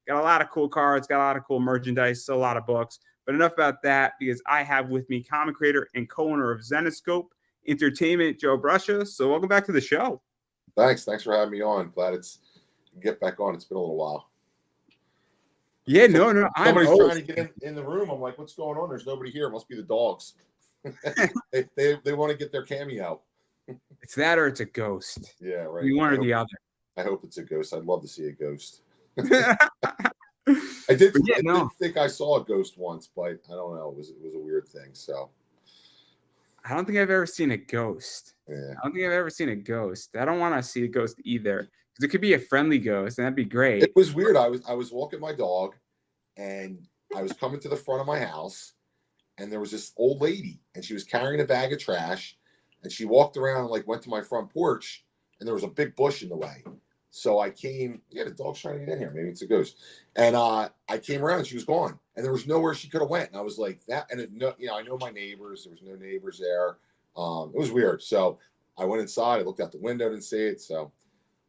Got a lot of cool cards, got a lot of cool merchandise, still a lot of books. But enough about that, because I have with me comic creator and co-owner of Zenescope Entertainment, Joe Brusha. So welcome back to the show. Thanks for having me on. Glad get back on. It's been a little while. Yeah, no. Somebody's trying to get in the room. I'm like, what's going on? There's nobody here. It must be the dogs. they want to get their cameo. It's that or it's a ghost. Yeah, right. One or the other. I hope it's a ghost. I'd love to see a ghost. I did think I saw a ghost once, but I don't know. It was a weird thing. So I don't think I've ever seen a ghost. Yeah. I don't think I've ever seen a ghost. I don't want to see a ghost either, because it could be a friendly ghost, and that'd be great. It was weird. I was walking my dog, and I was coming to the front of my house, and there was this old lady, and she was carrying a bag of trash, and she walked around and went to my front porch, and there was a big bush in the way. So I came, the dog's trying to get in here. Maybe it's a ghost. And I came around and she was gone. And there was nowhere she could have went. And I was like, that. And I know my neighbors. There was no neighbors there. It was weird. So I went inside. I looked out the window, didn't see it. So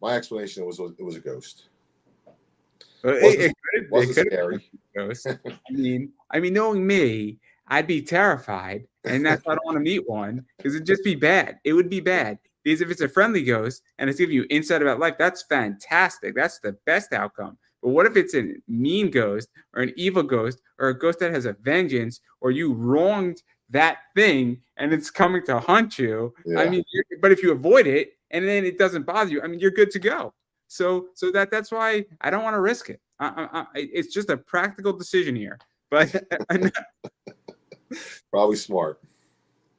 my explanation was it was a ghost. It wasn't scary. Ghost. I mean, knowing me, I'd be terrified. And that's why I don't want to meet one, because it'd just be bad. It would be bad. Because if it's a friendly ghost and it's giving you insight about life, that's fantastic. That's the best outcome. But what if it's a mean ghost or an evil ghost or a ghost that has a vengeance, or you wronged that thing and it's coming to hunt you? Yeah. But if you avoid it and then it doesn't bother you, you're good to go. So that's why I don't want to risk it. It's just a practical decision here. But probably smart.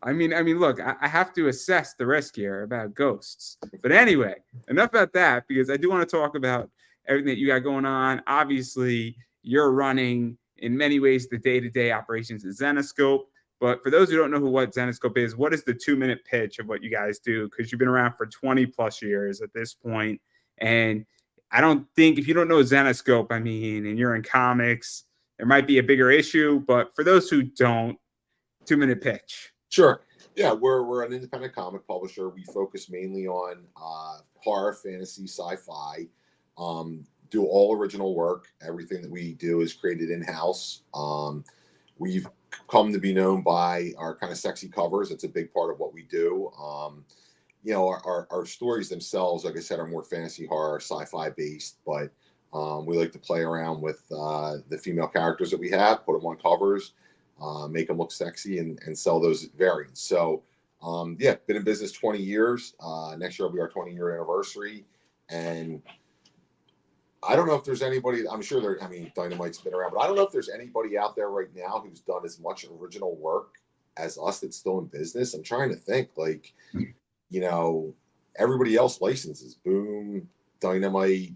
Look, I have to assess the risk here about ghosts. But anyway, enough about that, because I do want to talk about everything that you got going on. Obviously, you're running, in many ways, the day-to-day operations at Zenescope. But for those who don't know what Zenescope is, what is the 2-minute pitch of what you guys do? Because you've been around for 20-plus years at this point. And I don't think, if you don't know Zenescope, and you're in comics, there might be a bigger issue. But for those who don't, 2-minute pitch. Sure. Yeah, we're an independent comic publisher. We focus mainly on horror, fantasy, sci-fi. Do all original work. Everything that we do is created in-house. We've come to be known by our kind of sexy covers. It's a big part of what we do. Our stories themselves, like I said, are more fantasy, horror, sci-fi based, but we like to play around with the female characters that we have, put them on covers. Make them look sexy and sell those variants. So, been in business 20 years. Next year will be our 20-year anniversary. And I don't know if there's anybody, I'm sure Dynamite's been around, but I don't know if there's anybody out there right now who's done as much original work as us that's still in business. I'm trying to think, everybody else licenses. Boom, Dynamite,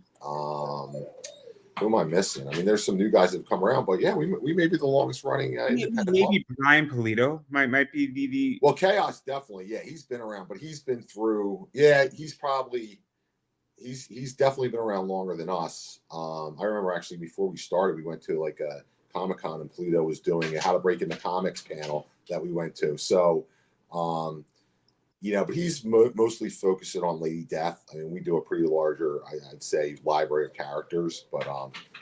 who am I missing? There's some new guys that have come around, but yeah, we may be the longest running. Maybe Brian Polito might be the. Well, Chaos definitely, yeah, he's been around, but he's been through. Yeah, he's definitely been around longer than us. I remember actually before we started, we went to a Comic-Con, and Polito was doing a How to Break into Comics panel that we went to. So, but he's mostly focusing on Lady Death. We do a pretty larger, I'd say, library of characters. But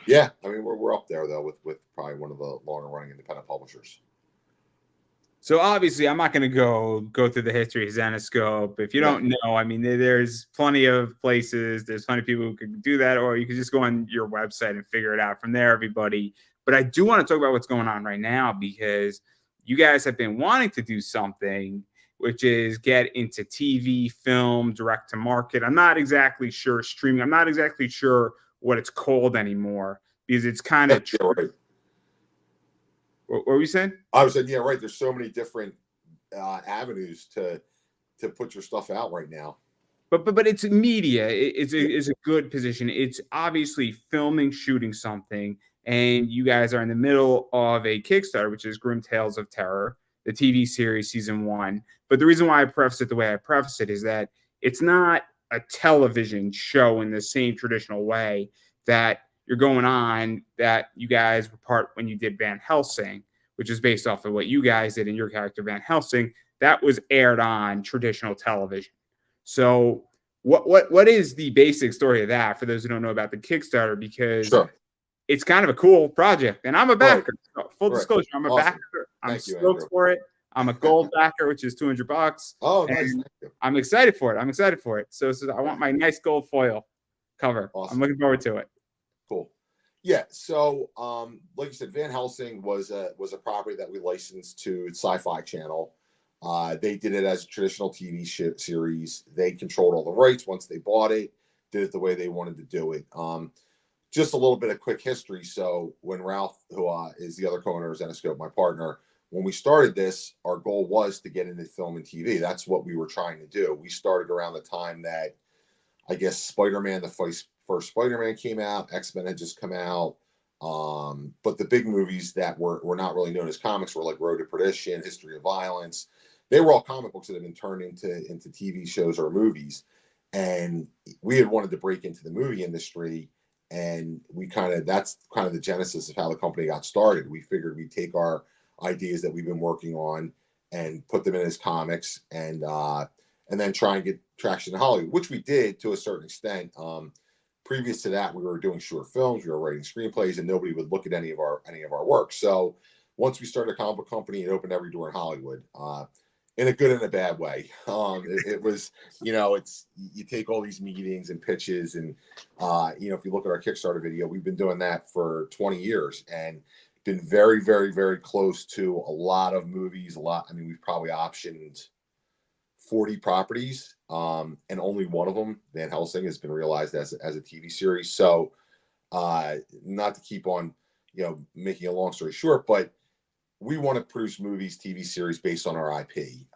we're up there though with probably one of the longer running independent publishers. So obviously, I'm not going to go through the history of Zenescope. If you don't know, there's plenty of places. There's plenty of people who could do that, or you could just go on your website and figure it out from there, everybody. But I do want to talk about what's going on right now, because you guys have been wanting to do something, which is get into TV, film, direct to market. I'm not exactly sure streaming. I'm not exactly sure what it's called anymore, because it's kind of right. What were you saying? I was saying, yeah, right. There's so many different avenues to put your stuff out right now. But it's media. It's a good position. It's obviously filming, shooting something, and you guys are in the middle of a Kickstarter, which is Grim Tales of Terror, the TV series season 1. But the reason why I preface it the way I preface it is that it's not a television show in the same traditional way that you're going on, that you guys were part when you did Van Helsing, which is based off of what you guys did in your character Van Helsing. That was aired on traditional television. So what is the basic story of that for those who don't know about the Kickstarter? Because sure. it's kind of a cool project, and I'm a Right, backer. So full right. disclosure, I'm a Awesome. backer. I'm Thank you, stoked Andrew. for it. I'm a gold backer, which is $200, Oh, nice. and Thank you. I'm excited for it. I'm excited for it. So I want my nice gold foil cover. I'm Awesome. looking forward to it. Cool. Yeah. So, like you said, Van Helsing was a property that we licensed to Sci-Fi Channel. They did it as a traditional TV series. They controlled all the rights once they bought it. Did it the way they wanted to do it. Just a little bit of quick history. So, when Ralph, who is the other co-owner of Zenoscope, my partner, when we started this, our goal was to get into film and TV. That's what we were trying to do. We started around the time that I guess Spider-Man, the first Spider-Man came out, X-Men had just come out. But the big movies that were not really known as comics were like Road to Perdition, History of Violence. They were all comic books that had been turned into TV shows or movies. And we had wanted to break into the movie industry. And that's kind of the genesis of how the company got started. We figured we'd take our ideas that we've been working on and put them in as comics and then try and get traction in Hollywood, which we did to a certain extent. Previous to that, we were doing short films, we were writing screenplays, and nobody would look at any of our work. So once we started a comic book company, it opened every door in Hollywood, in a good and a bad way. It was, it's you take all these meetings and pitches, and if you look at our Kickstarter video, we've been doing that for 20 years and been very, very, very close to a lot of movies. We've probably optioned 40 properties, and only one of them, Van Helsing, has been realized as a TV series. So, not to keep on, making a long story short, but we want to produce movies, TV series based on our IP.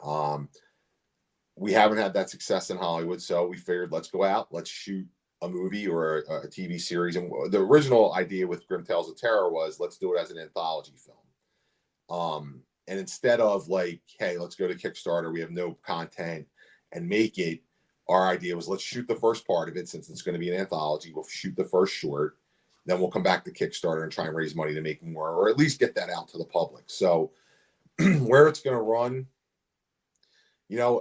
We haven't had that success in Hollywood, so we figured let's go out, let's shoot a movie or a TV series. And the original idea with Grim Tales of Terror was let's do it as an anthology film. And instead of like, hey, let's go to Kickstarter, we have no content and make it, our idea was let's shoot the first part of it since it's going to be an anthology. We'll shoot the first short, then we'll come back to Kickstarter and try and raise money to make more, or at least get that out to the public. So where it's going to run,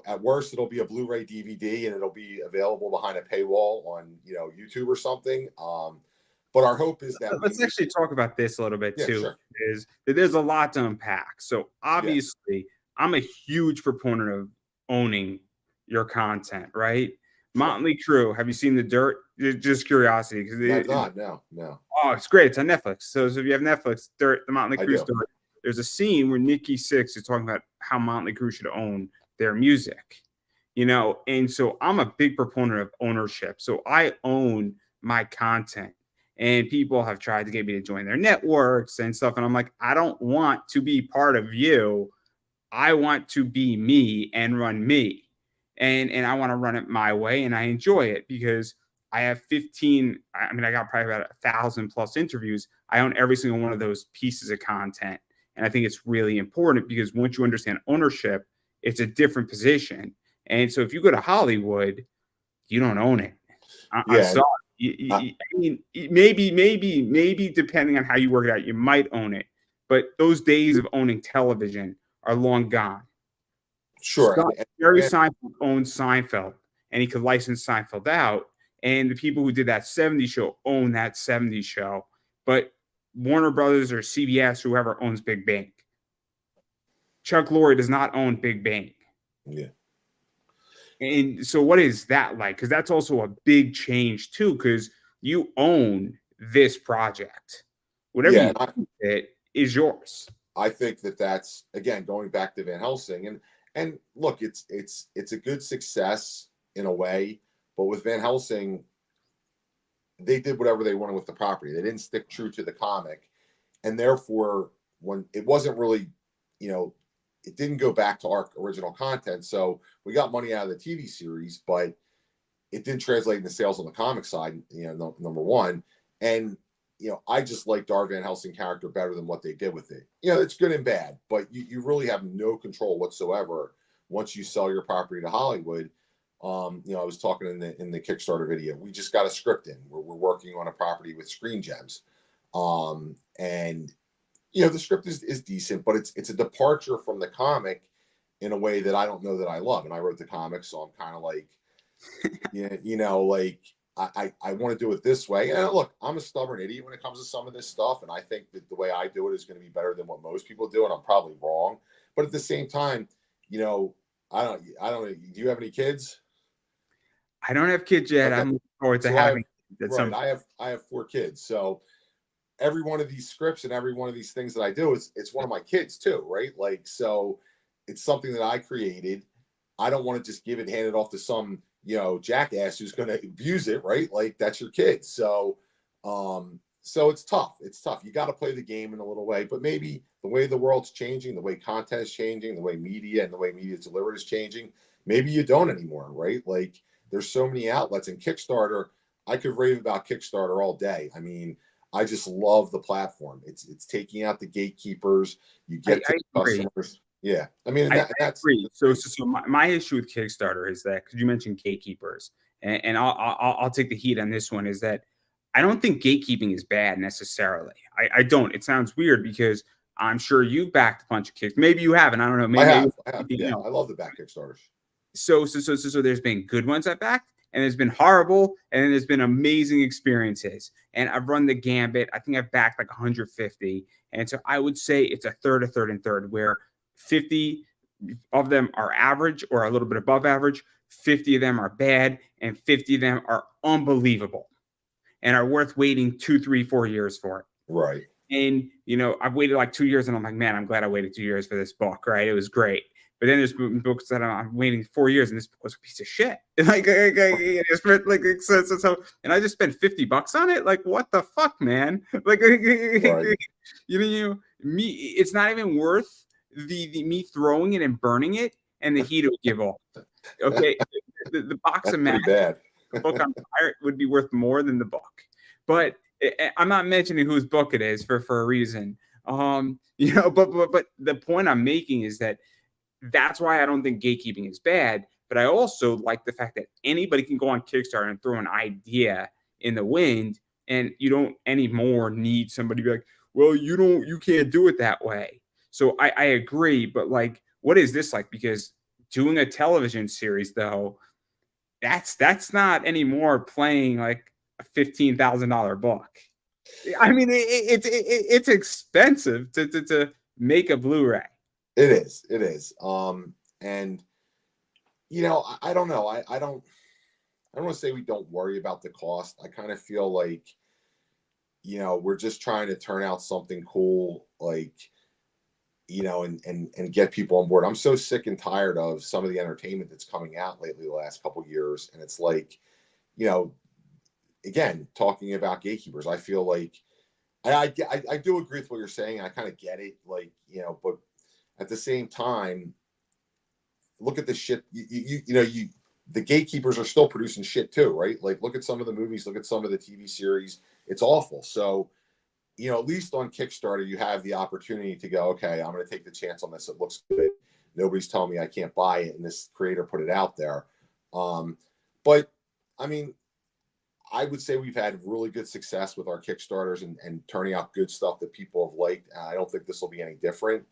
at worst, it'll be a Blu-ray DVD and it'll be available behind a paywall on, YouTube or something. But our hope is that let's actually talk about this a little bit too. Sure. Is that there's a lot to unpack. So obviously, I'm a huge proponent of owning your content, right? Sure. Motley Crue. Have you seen The Dirt? Just curiosity, because no. Oh, it's great. It's on Netflix. So if you have Netflix, Dirt, the Motley Crue story. There's a scene where Nikki Sixx is talking about how Motley Crue should own their music, and so I'm a big proponent of ownership. So I own my content. And people have tried to get me to join their networks and stuff. And I'm like, I don't want to be part of you. I want to be me and run me. And I want to run it my way. And I enjoy it because I have I got probably about 1,000+ interviews. I own every single one of those pieces of content. And I think it's really important because once you understand ownership, it's a different position. And so if you go to Hollywood, you don't own it. I'm sorry. I mean, maybe depending on how you work it out, you might own it. But those days of owning television are long gone. Sure. Jerry Seinfeld owned Seinfeld, and he could license Seinfeld out. And the people who did that 70s show own that 70s show. But Warner Brothers or CBS, whoever owns Big Bang. Chuck Lorre does not own Big Bang. Yeah. And so what is that like? Because that's also a big change too, because you own this project. Whatever you do with it is yours. I think that's, again, going back to Van Helsing. And look, it's a good success in a way, but with Van Helsing, they did whatever they wanted with the property. They didn't stick true to the comic. And therefore, when it wasn't really, it didn't go back to our original content. So we got money out of the TV series, but it didn't translate into sales on the comic side, number one. And, I just liked our Van Helsing character better than what they did with it. It's good and bad, but you really have no control whatsoever once you sell your property to Hollywood. I was talking in the Kickstarter video, we just got a script in. We're working on a property with Screen Gems. And the script is decent, but it's a departure from the comic in a way that I don't know that I love. And I wrote the comic, so I'm kind of like, like I want to do it this way. And look, I'm a stubborn idiot when it comes to some of this stuff, and I think that the way I do it is going to be better than what most people do, and I'm probably wrong. But at the same time, you know, I don't. Do you have any kids? I don't have kids yet. Okay, I'm looking forward to so I have having kids at right. some point. I have 4 kids, so every one of these scripts and every one of these things that I do is it's one of my kids too, right? Like so, it's something that I created. I don't want to just give it handed off to some jackass who's going to abuse it, right? Like that's your kid. So it's tough. It's tough. You got to play the game in a little way, but maybe the way the world's changing, the way content is changing, the way media and the way media is delivered is changing. Maybe you don't anymore, right? Like there's so many outlets and Kickstarter. I could rave about Kickstarter all day. I mean, I just love the platform. It's taking out the gatekeepers. You get to I the agree. customers. Yeah, I mean, I that's agree. So my issue with Kickstarter is that because you mentioned gatekeepers, and I'll take the heat on this one is that I don't think gatekeeping is bad necessarily. I don't. It sounds weird because I'm sure you've backed a bunch of kicks. Maybe you haven't. I don't know. Maybe I have. anything Yeah, else. I love the back Kickstarters. So there's been good ones I backed, and there's been horrible, and then there's been amazing experiences. And I've run the gambit. I think I've backed like 150, and so I would say it's a third, a third, and third, where 50 of them are average or a little bit above average, 50 of them are bad, and 50 of them are unbelievable and are worth waiting 2, 3, 4 years for. Right. And, I've waited like 2 years and I'm like, man, I'm glad I waited 2 years for this book, right? It was great. But then there's books that I'm waiting 4 years and this book was a piece of shit. And I just spent $50 on it. Like, what the fuck, man? Like, Right. me, it's not even worth the me throwing it and burning it and the heat it would give off. Okay. The box That's of pretty match, bad. the book on fire would be worth more than the book. But I'm not mentioning whose book it is for a reason. But the point I'm making is that that's why I don't think gatekeeping is bad. But I also like the fact that anybody can go on Kickstarter and throw an idea in the wind, and you don't anymore need somebody to be like, well, you can't do it that way. So I agree, but like, what is this like? Because doing a television series, though, that's not anymore playing like a $15,000 book. I mean, it's expensive to make a Blu-ray. It is. It is. And I don't know. I don't want to say we don't worry about the cost. I kind of feel like, we're just trying to turn out something cool, like, and get people on board. I'm so sick and tired of some of the entertainment that's coming out lately the last couple of years. And it's like, you know, again, talking about gatekeepers, I feel like I do agree with what you're saying. I kind of get it, like, but at the same time, look at the shit. The gatekeepers are still producing shit too, right? Like, look at some of the movies, look at some of the TV series. It's awful. So, at least on Kickstarter, you have the opportunity to go, okay, I'm going to take the chance on this. It looks good. Nobody's telling me I can't buy it, and this creator put it out there. But I mean, I would say we've had really good success with our Kickstarters and turning out good stuff that people have liked. I don't think this will be any different.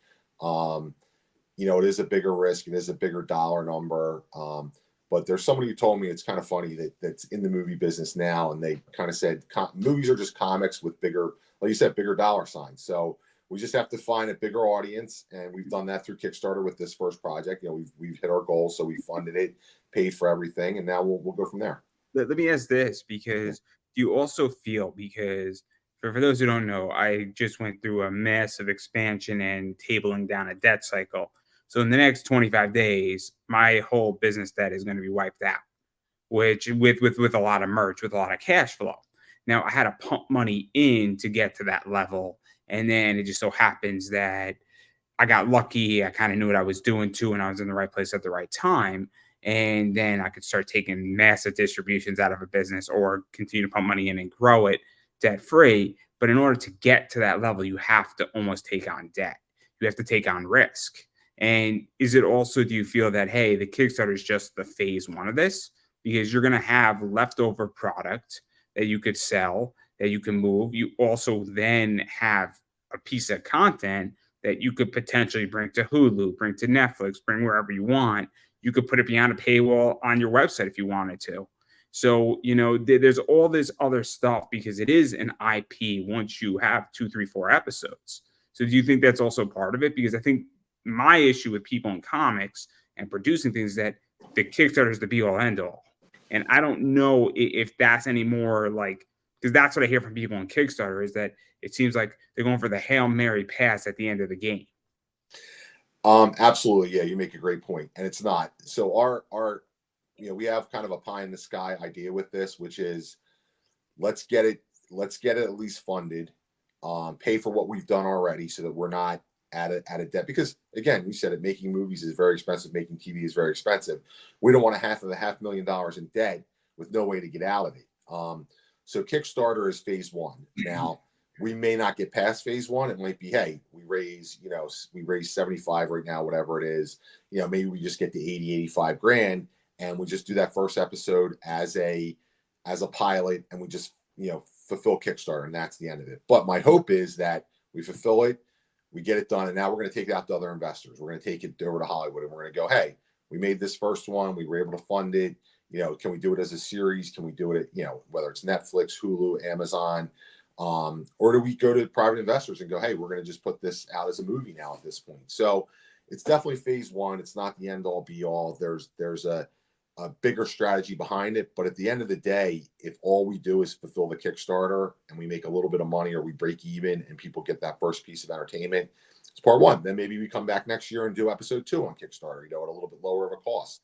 It is a bigger risk. It is a bigger dollar number. But there's somebody who told me it's kind of funny that's in the movie business now, and they kind of said movies are just comics with bigger, like you said, bigger dollar signs. So we just have to find a bigger audience, and we've done that through Kickstarter with this first project. We've hit our goals, so we funded it, paid for everything, and now we'll go from there. Let me ask this, because do you also feel, because for those who don't know, I just went through a massive expansion and tabling down a debt cycle. So in the next 25 days, my whole business debt is going to be wiped out, which with a lot of merch, with a lot of cash flow. Now I had to pump money in to get to that level. And then it just so happens that I got lucky. I kind of knew what I was doing too, and I was in the right place at the right time. And then I could start taking massive distributions out of a business or continue to pump money in and grow it debt free. But in order to get to that level, you have to almost take on debt. You have to take on risk. And is it also, do you feel that, hey, the Kickstarter is just the phase one of this? Because you're going to have leftover product that you could sell, that you can move. You also then have a piece of content that you could potentially bring to Hulu, bring to Netflix, bring wherever you want. You could put it behind a paywall on your website if you wanted to. So, there's all this other stuff because it is an IP once you have two, three, four episodes. So, do you think that's also part of it? Because I think my issue with people in comics and producing things is that the Kickstarter is the be all end all. And I don't know if that's any more like, because that's what I hear from people on Kickstarter is that it seems like they're going for the Hail Mary pass at the end of the game. Absolutely. Yeah, you make a great point. And it's not. So we have kind of a pie in the sky idea with this, which is let's get it at least funded, pay for what we've done already so that we're not at a debt. Because again, we said it, making movies is very expensive, making TV is very expensive. We don't want $500,000 in debt with no way to get out of it. So Kickstarter is phase one. Now, we may not get past phase one. It might be, hey, we raise 75 right now, whatever it is. Maybe we just get to 80, 85 grand, and we just do that first episode as a pilot, and we just fulfill Kickstarter, and that's the end of it. But my hope is that we fulfill it, we get it done, and now we're going to take it out to other investors. We're going to take it over to Hollywood, and we're going to go, hey, we made this first one, we were able to fund it. Can we do it as a series? Can we do it at, whether it's Netflix, Hulu, Amazon, or do we go to private investors and go, hey, we're going to just put this out as a movie now at this point? So it's definitely phase one. It's not the end all be all. There's a bigger strategy behind it. But at the end of the day, if all we do is fulfill the Kickstarter and we make a little bit of money or we break even and people get that first piece of entertainment, it's part one. Then maybe we come back next year and do episode 2 on Kickstarter, at a little bit lower of a cost.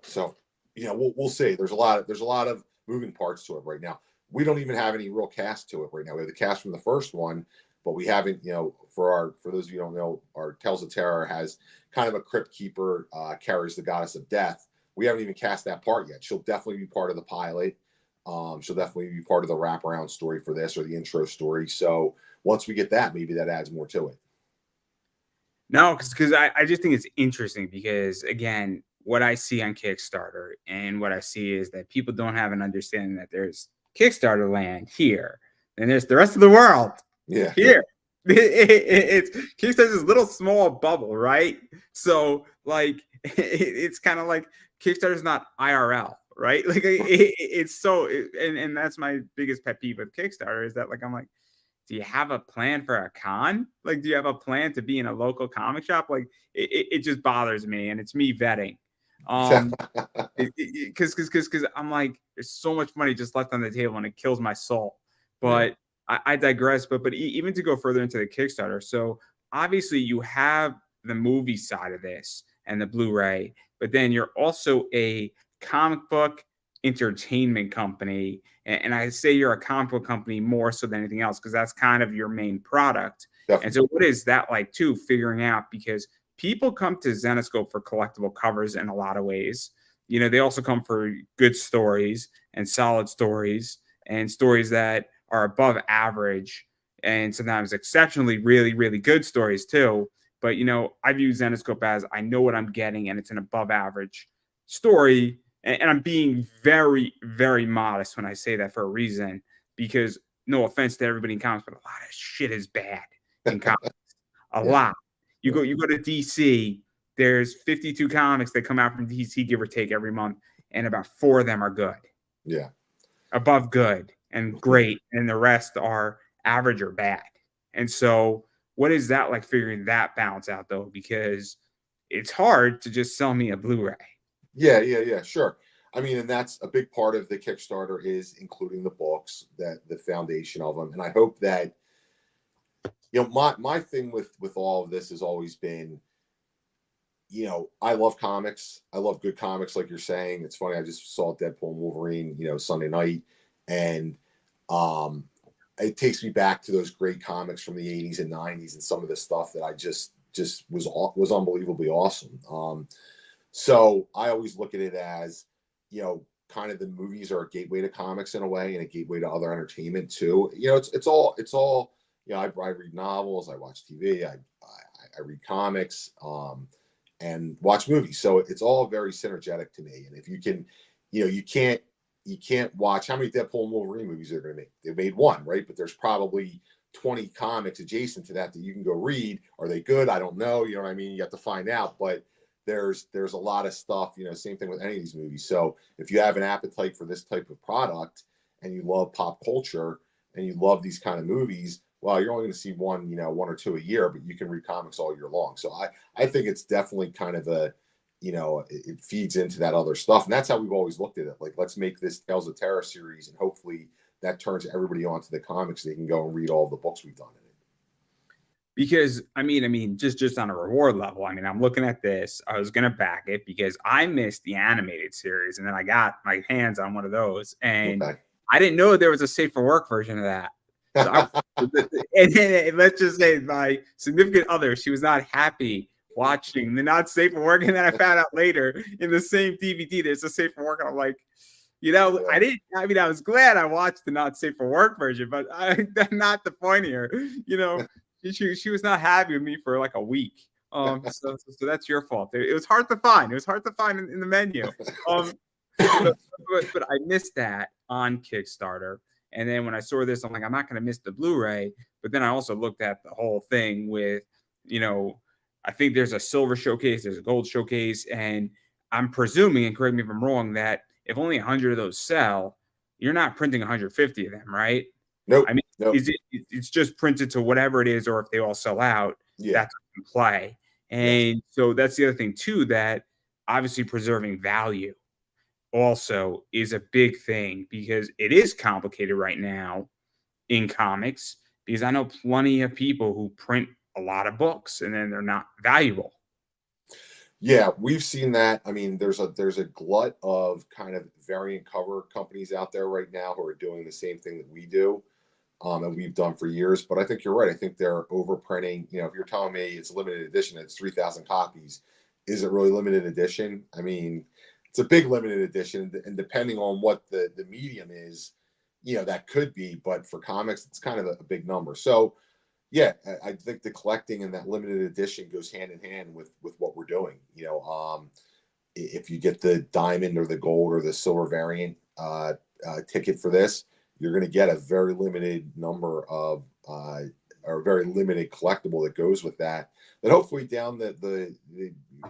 So, we'll see. There's a lot of moving parts to it right now. We don't even have any real cast to it right now. We have the cast from the first one, but we haven't, for those of you who don't know, our Tales of Terror has kind of a crypt keeper, carries the goddess of death. We haven't even cast that part yet. She'll definitely be part of the pilot. She'll definitely be part of the wraparound story for this, or the intro story. So once we get that, maybe that adds more to it. No, because I just think it's interesting because, again, what I see on Kickstarter and what I see is that people don't have an understanding that there's Kickstarter land here, and there's the rest of the world here. It's Kickstarter's little small bubble, right? So like it's kind of like Kickstarter's not IRL, right? Like it's so, and that's my biggest pet peeve with Kickstarter is that, like, I'm like, do you have a plan for a con? Like, do you have a plan to be in a local comic shop? Like, it just bothers me, and it's me vetting. Because I'm like, there's so much money just left on the table, and it kills my soul. But I digress. But even to go further into the Kickstarter, so obviously you have the movie side of this and the Blu-ray, but then you're also a comic book entertainment company. And I say you're a comic book company more so than anything else because that's kind of your main product. Definitely. And so what is that like too, figuring out, because people come to Zenescope for collectible covers in a lot of ways. They also come for good stories and solid stories and stories that are above average and sometimes exceptionally really, really good stories too. But, I view Zenescope as I know what I'm getting and it's an above average story. And I'm being very, very modest when I say that for a reason, because no offense to everybody in comics, but a lot of shit is bad in comics. A lot. You go to DC, there's 52 comics that come out from DC, give or take, every month, and about 4 of them are good. Yeah. Above good and great, and the rest are average or bad. And so what is that like, figuring that balance out, though? Because it's hard to just sell me a Blu-ray. Yeah, sure. I mean, and that's a big part of the Kickstarter is including the books, that the foundation of them. And I hope that, my thing with all of this has always been, I love comics. I love good comics, like you're saying. It's funny. I just saw Deadpool and Wolverine, Sunday night, and it takes me back to those great comics from the 80s and 90s and some of the stuff that I just was unbelievably awesome. So I always look at it as, kind of the movies are a gateway to comics in a way, and a gateway to other entertainment too. It's all. I read novels, I watch TV, I read comics, and watch movies. So it's all very synergetic to me. And if you can, you can't watch, how many Deadpool and Wolverine movies are going to make? They made one, right? But there's probably 20 comics adjacent to that you can go read. Are they good? I don't know. You know what I mean? You have to find out. But there's a lot of stuff, same thing with any of these movies. So if you have an appetite for this type of product and you love pop culture and you love these kind of movies, well, you're only going to see one or two a year, but you can read comics all year long. So I think it's definitely kind of it feeds into that other stuff. And that's how we've always looked at it. Like, let's make this Tales of Terror series, and hopefully that turns everybody onto the comics. They can go and read all the books we've done in it. Because just on a reward level, I'm looking at this. I was gonna back it because I missed the animated series, and then I got my hands on one of those, and Okay. I didn't know there was a safe for work version of that. So and then let's just say my significant other, she was not happy watching the not safe for work, and then I found out later in the same DVD there's a safe for work, and I'm like, I didn't. I was glad I watched the not safe for work version, but that's not the point here. She was not happy with me for like a week. So that's your fault. It was hard to find. It was hard to find in the menu. But I missed that on Kickstarter. And then when I saw this, I'm like, I'm not going to miss the Blu-ray. But then I also looked at the whole thing with, I think there's a silver showcase, there's a gold showcase, and I'm presuming, and correct me if I'm wrong, that if only 100 of those sell, you're not printing 150 of them, right? Nope. Nope. It's just printed to whatever it is, or if they all sell out, that's in play. And so that's the other thing too, that obviously preserving value also is a big thing, because it is complicated right now in comics, because I know plenty of people who print a lot of books and then they're not valuable. Yeah, we've seen that. There's a glut of kind of variant cover companies out there right now who are doing the same thing that we do. And we've done for years. But I think you're right. I think they're overprinting. If you're telling me it's limited edition, it's 3,000 copies, is it really limited edition? It's a big limited edition, and depending on what the medium is, that could be. But for comics, it's kind of a big number. So, yeah, I think the collecting and that limited edition goes hand in hand with what we're doing. If you get the diamond or the gold or the silver variant ticket for this, you're going to get a very limited number of or a very limited collectible that goes with that hopefully down the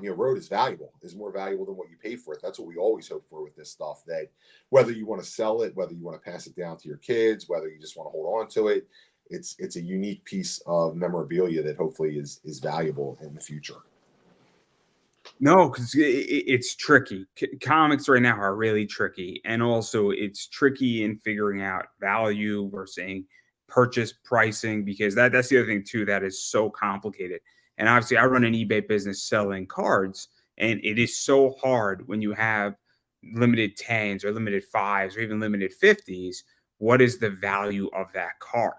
road is more valuable than what you pay for it. That's what we always hope for with this stuff, that whether you want to sell it, whether you want to pass it down to your kids, whether you just want to hold on to it, it's a unique piece of memorabilia that hopefully is valuable in the future. No, because it's tricky. Comics right now are really tricky. And also it's tricky in figuring out value versus purchase pricing, because that's the other thing too that is so complicated. And obviously I run an eBay business selling cards, and it is so hard when you have limited 10s or limited 5s or even limited 50s. What is the value of that card?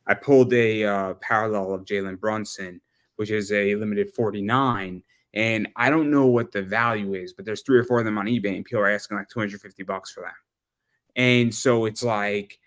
I pulled a parallel of Jalen Brunson, which is a limited 49. And I don't know what the value is, but there's 3 or 4 of them on eBay, and people are asking like $250 for them. And so it's like,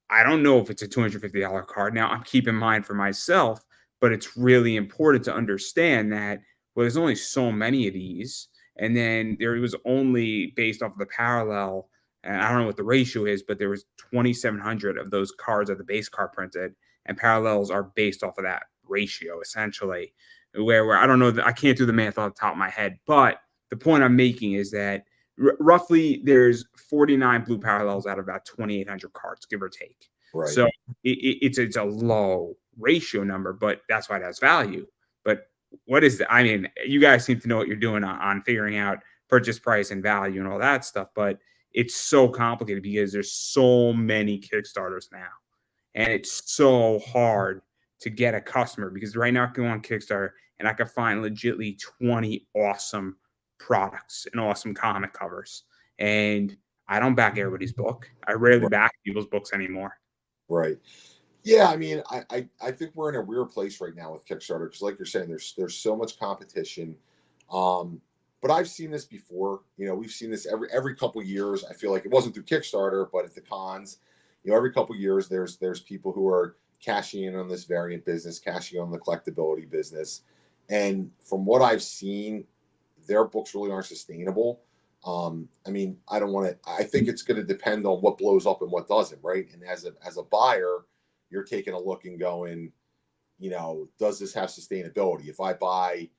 I don't know if it's a $250 card. Now, I'm keeping mine for myself, but it's really important to understand that, well, there's only so many of these. And then there was only, based off of the parallel, and I don't know what the ratio is, but there was 2,700 of those cards at the base card printed, and parallels are based off of that ratio, essentially. Where I don't know, I can't do the math off the top of my head, but the point I'm making is that roughly there's 49 blue parallels out of about 2,800 cards, give or take. Right. So it's a low ratio number, but that's why it has value. But what is you guys seem to know what you're doing on figuring out purchase price and value and all that stuff, but it's so complicated because there's so many Kickstarters now, and it's so hard to get a customer, because right now I can go on Kickstarter and I can find legitimately 20 awesome products and awesome comic covers. And I don't back everybody's book. I rarely back people's books anymore. Right. Yeah, I think we're in a weird place right now with Kickstarter, because like you're saying, there's so much competition. But I've seen this before. We've seen this every couple years. I feel like it wasn't through Kickstarter, but at the cons, every couple years there's people who are cashing in on this variant business, cashing on the collectability business. And from what I've seen, their books really aren't sustainable. I don't want to, I think it's going to depend on what blows up and what doesn't, right? And as a buyer, you're taking a look and going, does this have sustainability? If I buy,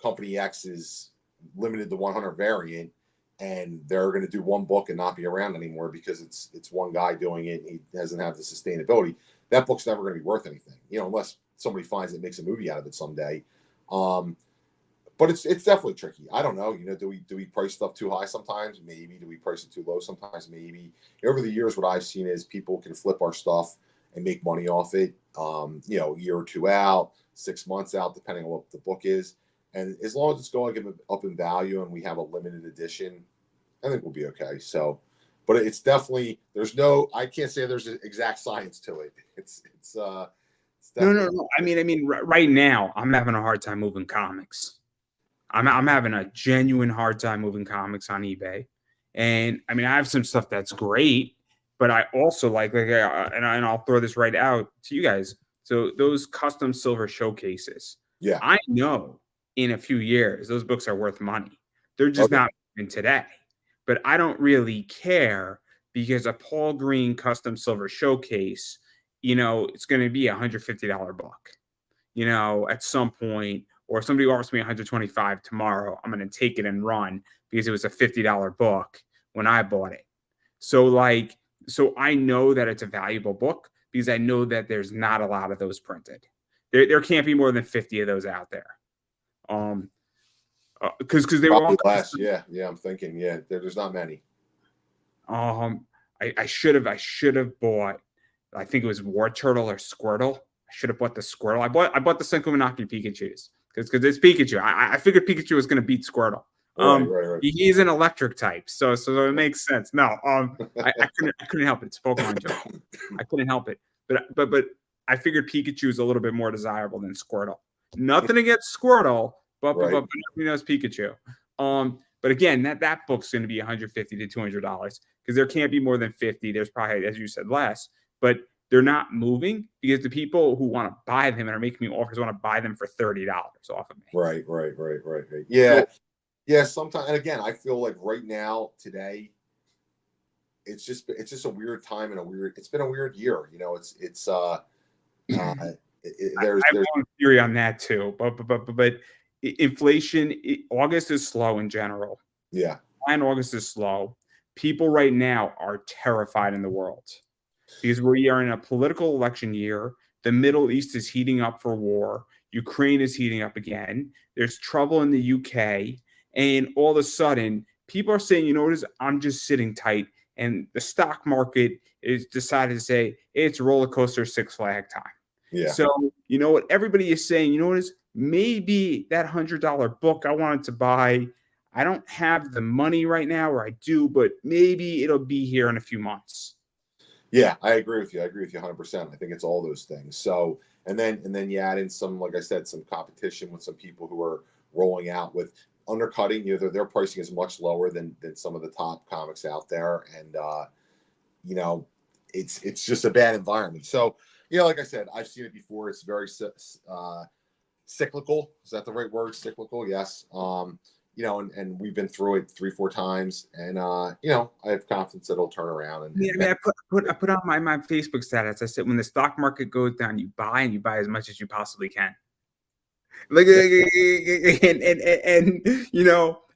Company X is limited to 100 variant, and they're going to do one book and not be around anymore because it's one guy doing it and he doesn't have the sustainability. That book's never going to be worth anything, unless somebody finds it, makes a movie out of it someday. But it's definitely tricky. I don't know. Do we price stuff too high sometimes? Maybe. Do we price it too low sometimes? Maybe. Over the years, what I've seen is people can flip our stuff and make money off it. A year or two out, 6 months out, depending on what the book is. And as long as it's going up in value and we have a limited edition, I think we'll be okay. So, but it's definitely, I can't say there's an exact science to it. It's definitely. No. I mean, right now I'm having a hard time moving comics. I'm having a genuine hard time moving comics on eBay, and I mean I have some stuff that's great, but I also and I'll throw this right out to you guys. So those custom silver showcases, Yeah, I know in a few years those books are worth money. They're just not in today, but I don't really care because a Paul Green custom silver showcase, it's going to be $150 book. At some point, or if somebody offers me 125 tomorrow, I'm going to take it and run because it was a $50 book when I bought it. So I know that it's a valuable book because I know that there's not a lot of those printed. There can't be more than 50 of those out there. Because they were all less. Yeah. I'm thinking, there's not many. I should have bought. I think it was War Turtle or Squirtle. I should have bought the Squirtle. I bought the Senku Manaki Pikachu's because it's Pikachu. I figured Pikachu was going to beat Squirtle. Right. He's an electric type, so it makes sense. No, I couldn't help it. It's Pokemon joke. I couldn't help it, but I figured Pikachu is a little bit more desirable than Squirtle. Nothing against Squirtle, but nobody knows Pikachu. But again, that book's going to be $150 to $200 because there can't be more than 50. There's probably, as you said, less, but they're not moving because the people who want to buy them and are making me offers want to buy them for $30 off of me. Right. Yeah. Yeah. Sometimes, and again, I feel like right now, today, it's just a weird time and it's been a weird year. There's I have a theory on that too, but inflation, August is slow in general. Yeah. And August is slow. People right now are terrified in the world because we are in a political election year. The Middle East is heating up for war. Ukraine is heating up again. There's trouble in the UK. And all of a sudden, people are saying, what is, I'm just sitting tight. And the stock market is decided to say, hey, it's roller coaster Six Flag time. Yeah. So, what everybody is saying, what is maybe that $100 book I wanted to buy, I don't have the money right now, or I do, but maybe it'll be here in a few months. Yeah, I agree with you. 100%. I think it's all those things. So, and then you add in some, like I said, some competition with some people who are rolling out with undercutting. Their pricing is much lower than some of the top comics out there, and it's just a bad environment. So, like I said, I've seen it before. It's very cyclical. Is that the right word? Cyclical, yes. And we've been through it 3-4 times, and I have confidence that it'll turn around. I put on my Facebook status. I said, when the stock market goes down, you buy as much as you possibly can.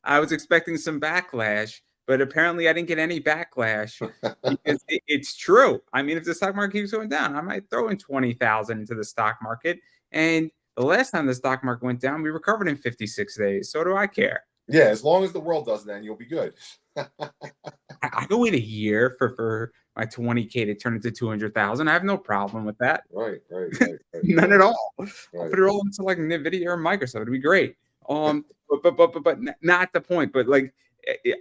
I was expecting some backlash, but apparently I didn't get any backlash because it's true. I mean, if the stock market keeps going down, I might throw in 20,000 into the stock market. And the last time the stock market went down, we recovered in 56 days. So do I care? Yeah, as long as the world does that, you'll be good. I can wait a year for my 20K to turn into 200,000. I have no problem with that. Right. None at all. Right. I'll put it all into like NVIDIA or Microsoft. It'd be great. But not the point. But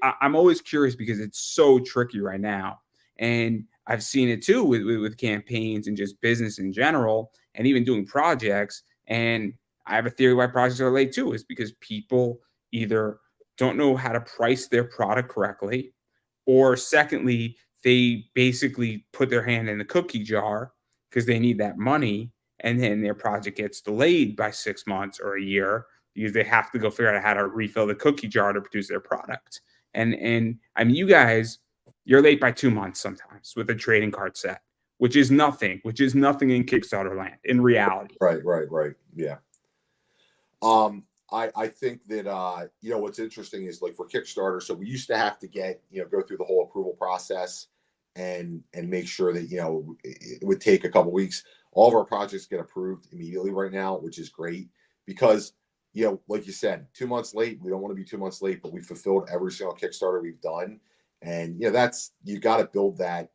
I'm always curious because it's so tricky right now, and I've seen it too with campaigns and just business in general, and even doing projects. And I have a theory why projects are late too, is because people either don't know how to price their product correctly, or secondly, they basically put their hand in the cookie jar because they need that money, and then their project gets delayed by 6 months or a year because they have to go figure out how to refill the cookie jar to produce their product. And I mean, you guys, you're late by 2 months sometimes with a trading card set, which is nothing in Kickstarter land in reality. Right. Yeah. I think that what's interesting is like for Kickstarter. So we used to have to get go through the whole approval process and make sure that it would take a couple weeks. All of our projects get approved immediately right now, which is great because like you said, 2 months late. We don't want to be 2 months late, but we fulfilled every single Kickstarter we've done, and that's you got to build that.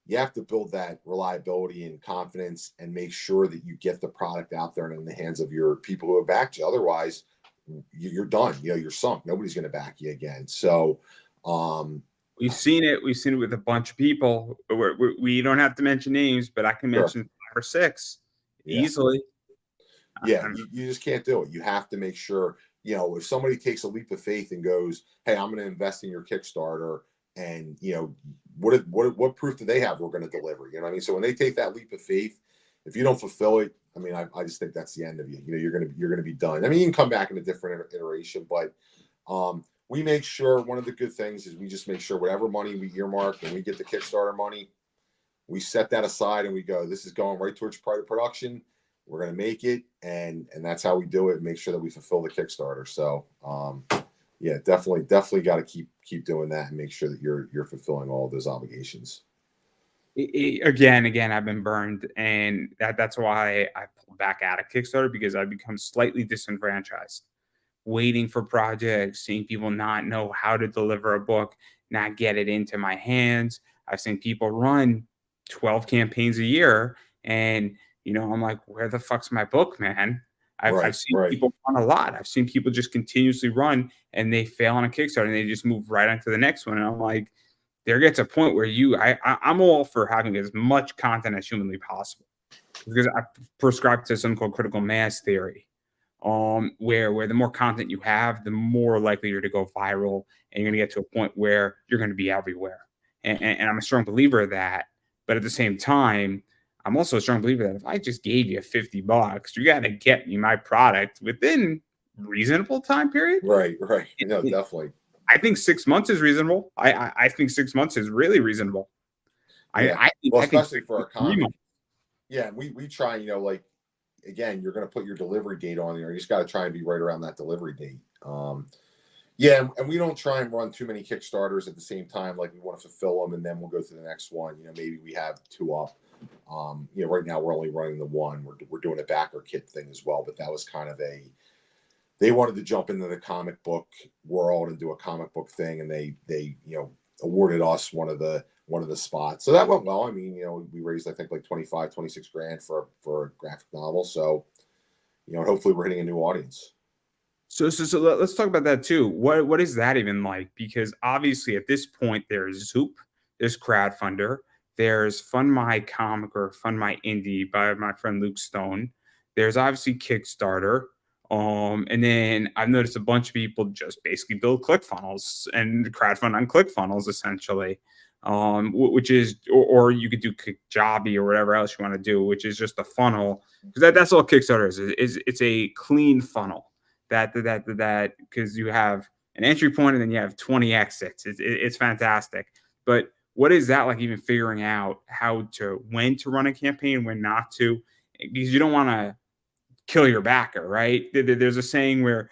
You have to build that reliability and confidence and make sure that you get the product out there and in the hands of your people who have backed you. Otherwise, you're done. You're sunk. Nobody's going to back you again. So, we've seen it. We've seen it with a bunch of people. We don't have to mention names, but I can sure. mention 5 or 6 Yeah. easily. Yeah, you just can't do it. You have to make sure, if somebody takes a leap of faith and goes, "Hey, I'm going to invest in your Kickstarter," and what proof do they have we're going to deliver? You know what I mean? So when they take that leap of faith, if you don't fulfill it, I mean, I just think that's the end of you. You're gonna be done. I mean, you can come back in a different iteration, but we make sure one of the good things is we just make sure whatever money we earmark when we get the Kickstarter money, we set that aside and we go, this is going right towards production. We're going to make it, and that's how we do it. Make sure that we fulfill the Kickstarter. So, yeah, definitely got to keep doing that and make sure that you're fulfilling all of those obligations. Again, I've been burned, and that's why I pulled back out of Kickstarter, because I've become slightly disenfranchised. Waiting for projects, seeing people not know how to deliver a book, not get it into my hands. I've seen people run 12 campaigns a year, and I'm like, where the fuck's my book, man? I've seen Right. people run a lot. I've seen people just continuously run, and they fail on a Kickstarter and they just move right on to the next one. And I'm like, there gets a point where I'm all for having as much content as humanly possible, because I prescribe to something called critical mass theory, where the more content you have, the more likely you're to go viral, and you're going to get to a point where you're going to be everywhere. And I'm a strong believer of that. But at the same time, I'm also a strong believer that if I just gave you $50, you got to get me my product within reasonable time period. Right. No, definitely. I think 6 months is reasonable. I think 6 months is really reasonable. Yeah. Especially for our comic. Yeah, we try, like, again, you're going to put your delivery date on there. You just got to try and be right around that delivery date. Yeah, and we don't try and run too many Kickstarters at the same time. Like, we want to fulfill them, and then we'll go to the next one. Maybe we have 2 up. Right now we're only running the one. We're doing a backer kit thing as well, but that was kind of they wanted to jump into the comic book world and do a comic book thing, and they awarded us one of the spots. So that went well. I mean, we raised, I think, like 25, 26 grand for a graphic novel. So, hopefully we're hitting a new audience. So let's talk about that too. What is that even like? Because obviously at this point there's Zoop, there's Crowdfunder, there's Fund My Comic or Fund My Indie by my friend Luke Stone. There's obviously Kickstarter. And then I've noticed a bunch of people just basically build ClickFunnels and crowdfund on ClickFunnels essentially. Which is, or you could do Kajabi or whatever else you want to do, which is just a funnel, because that's all Kickstarter is. It's a clean funnel that because you have an entry point and then you have 20 exits. It's fantastic. But what is that like, even figuring out when to run a campaign, when not to, because you don't want to kill your backer, right? There's a saying where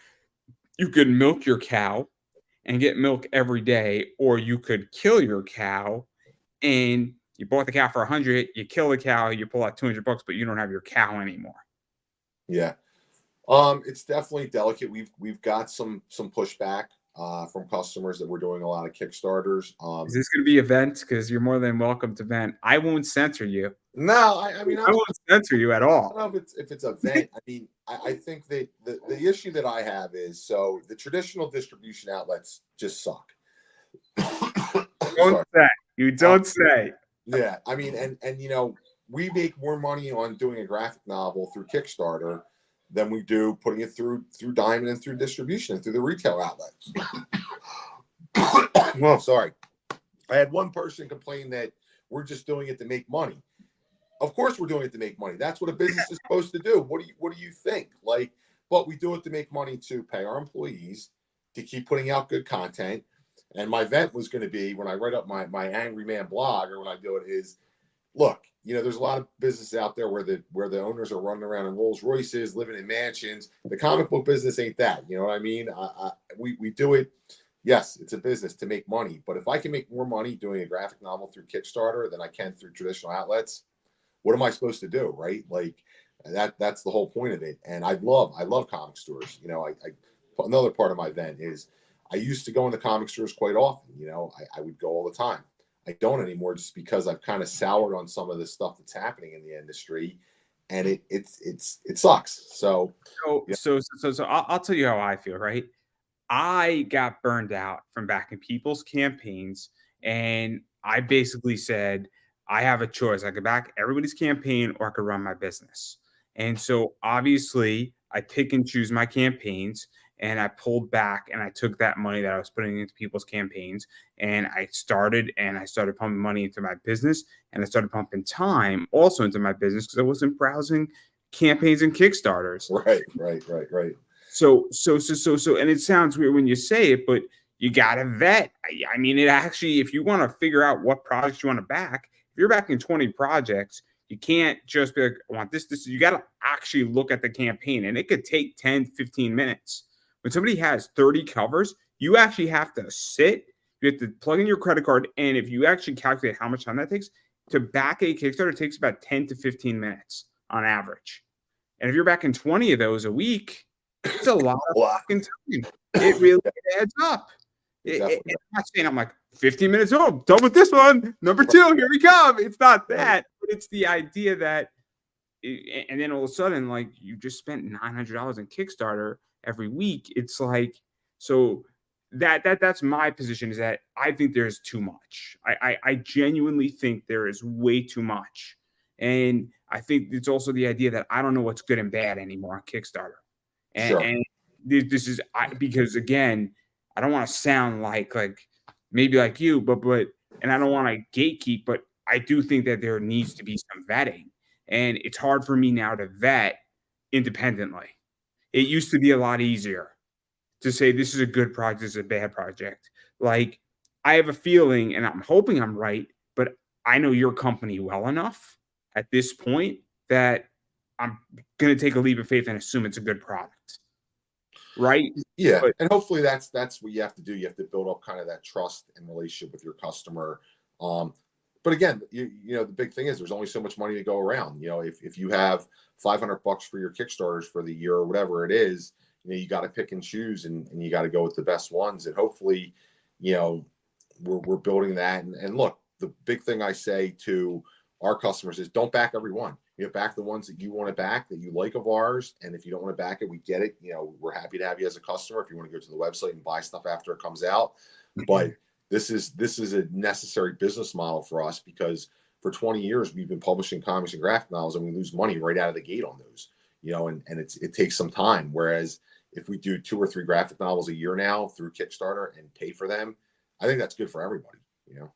you could milk your cow and get milk every day, or you could kill your cow and you bought the cow for 100, you kill the cow, you pull out $200, but you don't have your cow anymore. Yeah. It's definitely delicate. We've got some pushback from customers that we're doing a lot of Kickstarters. Is this going to be events? Because you're more than welcome to vent. I won't censor you. No, I mean, I won't censor you at all. I don't know if it's a vent. I mean, I think that the issue that I have is, so the traditional distribution outlets just suck. Don't say. You don't say. Yeah, I mean, and we make more money on doing a graphic novel through Kickstarter than we do putting it through Diamond and through distribution and through the retail outlets. Well, sorry. I had one person complain that we're just doing it to make money. Of course we're doing it to make money. That's what a business is supposed to do. What do you think? But we do it to make money, to pay our employees, to keep putting out good content. And my vent was going to be, when I write up my Angry Man blog, or when I do it, is, look, there's a lot of businesses out there where the owners are running around in Rolls Royces, living in mansions. The comic book business ain't that. You know what I mean? We do it. Yes, it's a business to make money, but if I can make more money doing a graphic novel through Kickstarter than I can through traditional outlets, what am I supposed to do, right? Like that's the whole point of it. And I love comic stores. Another part of my vent is I used to go into comic stores quite often. I would go all the time. I don't anymore just because I've kind of soured on some of the stuff that's happening in the industry, and it sucks. So I'll tell you how I feel, right? I got burned out from backing people's campaigns, and I basically said, I have a choice. I could back everybody's campaign or I could run my business. And so obviously, I pick and choose my campaigns, and I pulled back and I took that money that I was putting into people's campaigns, and I started pumping money into my business, and I started pumping time also into my business because I wasn't browsing campaigns and Kickstarters. Right. So, and it sounds weird when you say it, but you got to vet. I mean, it actually, if you want to figure out what projects you want to back, if you're backing 20 projects, you can't just be like, I want this. You got to actually look at the campaign, and it could take 10, 15 minutes. When somebody has 30 covers, you actually have to sit, you have to plug in your credit card, and if you actually calculate how much time that takes, to back a Kickstarter, it takes about 10 to 15 minutes on average. And if you're backing 20 of those a week, it's a lot of fucking time. It really adds up. I'm not saying I'm like 15 minutes. Oh, done with this one. Number 2, here we come. It's not that, but it's the idea that, and then all of a sudden, like you just spent $900 in Kickstarter every week. It's like, so that's my position, is that I think there's too much. I genuinely think there is way too much. And I think it's also the idea that I don't know what's good and bad anymore on Kickstarter. And this is because, again, I don't want to sound like maybe like you, but and I don't want to gatekeep, but I do think that there needs to be some vetting, and it's hard for me now to vet independently. It used to be a lot easier to say this is a good project, this is a bad project. Like, I have a feeling, and I'm hoping I'm right, but I know your company well enough at this point that I'm going to take a leap of faith and assume it's a good product. Right? Yeah. And hopefully that's what you have to do. You have to build up kind of that trust and relationship with your customer. But again, the big thing is there's only so much money to go around. If you have $500 for your Kickstarters for the year or whatever it is, you got to pick and choose, and you got to go with the best ones. And hopefully, we're building that. And look, the big thing I say to our customers is don't back every one. Back the ones that you want to back, that you like of ours. And if you don't want to back it, we get it. We're happy to have you as a customer if you want to go to the website and buy stuff after it comes out. But this is a necessary business model for us, because for 20 years we've been publishing comics and graphic novels, and we lose money right out of the gate on those. And it takes some time. Whereas if we do 2 or 3 graphic novels a year now through Kickstarter and pay for them, I think that's good for everybody. No.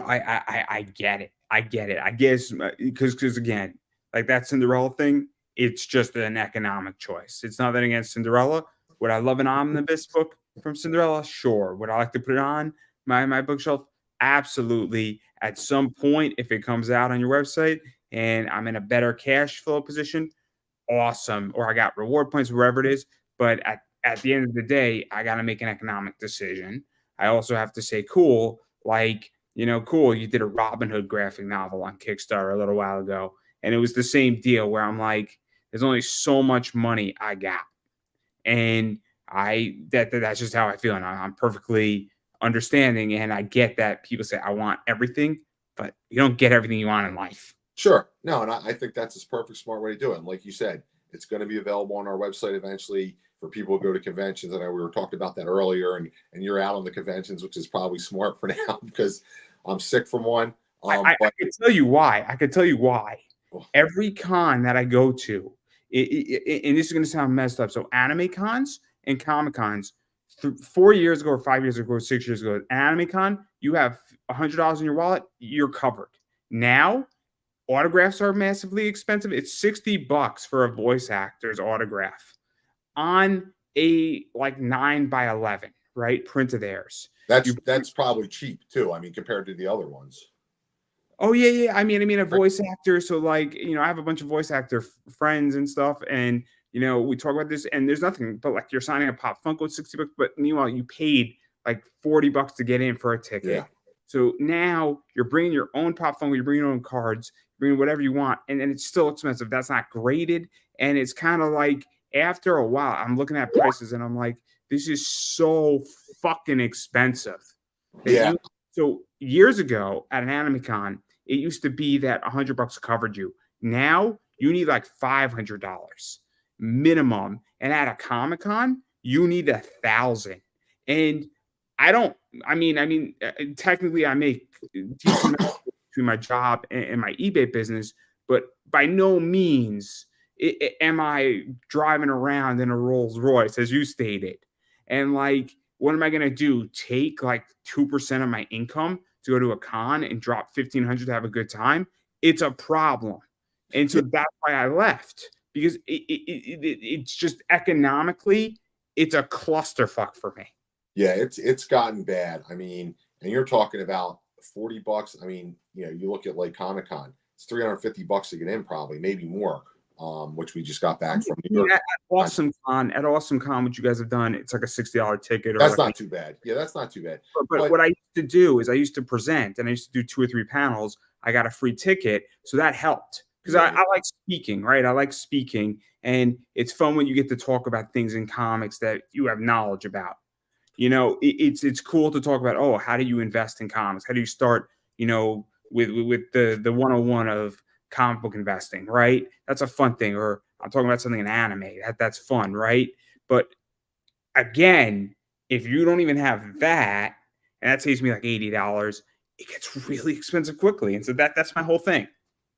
I get it. I guess because again, like that Cinderella thing, it's just an economic choice. It's nothing against Cinderella. Would I love an omnibus book from Cinderella? Sure. Would I like to put it on my bookshelf? Absolutely. At some point, if it comes out on your website and I'm in a better cash flow position, awesome. Or I got reward points, wherever it is. But at the end of the day, I got to make an economic decision. I also have to say, cool, cool, you did a Robin Hood graphic novel on Kickstarter a little while ago. And it was the same deal where I'm like, there's only so much money I got. And that's just how I feel. And I'm perfectly understanding. And I get that people say, I want everything, but you don't get everything you want in life. Sure. No, and I think that's a perfect, smart way to do it. And like you said, it's going to be available on our website eventually for people who go to conventions. And we were talking about that earlier, and you're out on the conventions, which is probably smart for now because I'm sick from one. I can tell you why. Every con that I go to, and this is going to sound messed up. So anime cons and comic cons, 4 years ago or 5 years ago or 6 years ago, anime con, you have $100 in your wallet, you're covered. Now, autographs are massively expensive. It's $60 for a voice actor's autograph on a 9x11, right? Print of theirs. That's probably cheap too. I mean, compared to the other ones. Oh yeah. I mean, a voice actor. So like, I have a bunch of voice actor friends and stuff, and we talk about this, and there's nothing but like you're signing a Pop Funko at $60, but meanwhile you paid like $40 to get in for a Yeah. ticket. So now you're bringing your own Pop Funko, you're bringing your own cards, you're bringing whatever you want, and it's still expensive. That's not graded, and it's kind of like after a while, I'm looking at prices and I'm like, this is so fucking expensive that Yeah. you. So years ago at an anime con, it used to be that $100 covered you. Now you need like $500 minimum, and at a Comic Con you need 1,000. And I don't. Technically, I make decent enough between my job and my eBay business, but by no means am I driving around in a Rolls Royce, as you stated. And like, what am I gonna do? Take like 2% of my income to go to a con and drop 1,500 to have a good time? It's a problem, and so Yeah. that's why I left, because it's just economically, it's a clusterfuck for me. Yeah, it's gotten bad. I mean, and you're talking about $40. I mean, you look at like Comic Con, it's $350 to get in, probably, maybe more. Which we just got back from New York. Awesome Con, what you guys have done, it's like a $60 ticket, or That's like not too bad. Yeah, that's not too bad. but But what I used to do is I used to present, and I used to do 2 or 3 panels. I got a free ticket, so that helped because yeah, I like speaking, right? I like speaking, and it's fun when you get to talk about things in comics that you have knowledge about. It's cool to talk about. Oh, how do you invest in comics? How do you start? With the 101 of comic book investing, right? That's a fun thing. Or I'm talking about something in anime. That's fun, right? But again, if you don't even have that, and that saves me like $80, it gets really expensive quickly. And so that's my whole thing.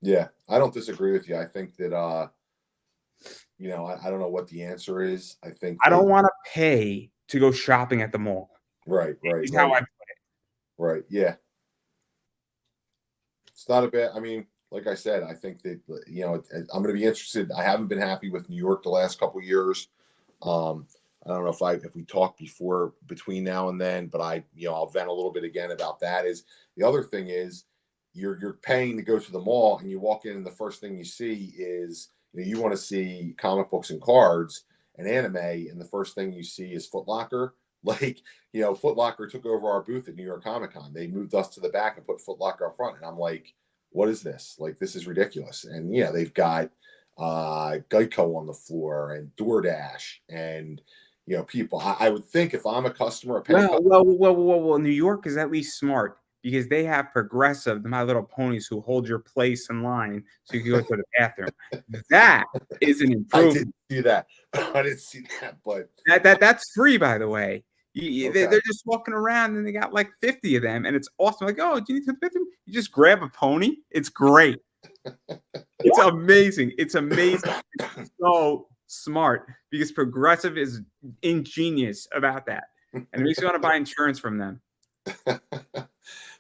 yeah, I don't disagree with you. I think that I don't know what the answer is. I think I that don't want to pay to go shopping at the mall. right, right, Is how right, I. right. Yeah, it's not a bad. I mean, like I said, I think that I'm going to be interested. I haven't been happy with New York the last couple of years. I don't know if we talked before between now and then, but I'll vent a little bit again about that. Is the other thing is you're paying to go to the mall, and you walk in and the first thing you see is you want to see comic books and cards and anime, and the first thing you see is Foot Locker. Like, Foot Locker took over our booth at New York Comic Con. They moved us to the back and put Foot Locker up front, and I'm like, what is this? Like, this is ridiculous. And they've got Geico on the floor and DoorDash and people. I would think if I'm a customer, a paying customer. Well. New York is at least smart because they have Progressive, the My Little Ponies, who hold your place in line so you can go to the bathroom. That is an I improvement. didn't see that. I didn't see that, but That's free, by the way. okay. They're just walking around, and they got like 50 of them, and it's awesome. Like, oh, do you need to bathroom? You just grab a pony. It's great. It's amazing. It's amazing. It's so smart because Progressive is ingenious about that, and it makes you want to buy insurance from them.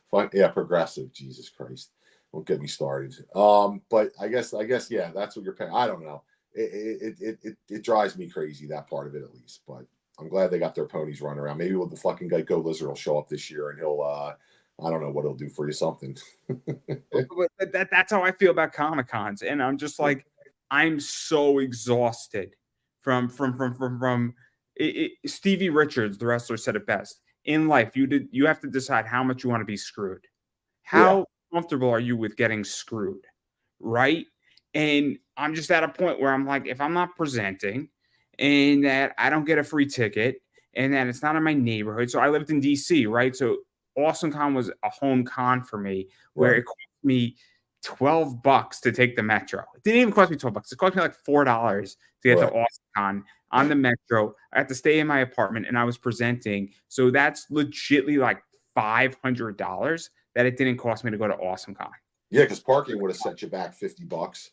Fine. Yeah, Progressive. Jesus Christ. Don't get me started. But I guess, yeah, that's what you're paying. I don't know. It drives me crazy, that part of it, at least. But I'm glad they got their ponies running around. Maybe with the fucking Geico Lizard will show up this year, and he'll I don't know what he'll do for you, something. But that's how I feel about Comic Cons, and I'm just like, I'm so exhausted from Stevie Richards, the wrestler, said it best. In life, you have to decide how much you want to be screwed. Yeah. How comfortable are you with getting screwed, right? And I'm just at a point where I'm like, if I'm not presenting, and that I don't get a free ticket, and that it's not in my neighborhood. So I lived in DC, right? So Awesome Con was a home con for me, where Right. it cost me $12 to take the metro. It didn't even cost me $12. It cost me like $4 to get to Right. Awesome Con on the metro. I had to stay in my apartment, and I was presenting. So that's legitly like $500 that it didn't cost me to go to Awesome Con. Yeah, because parking would have set you back $50.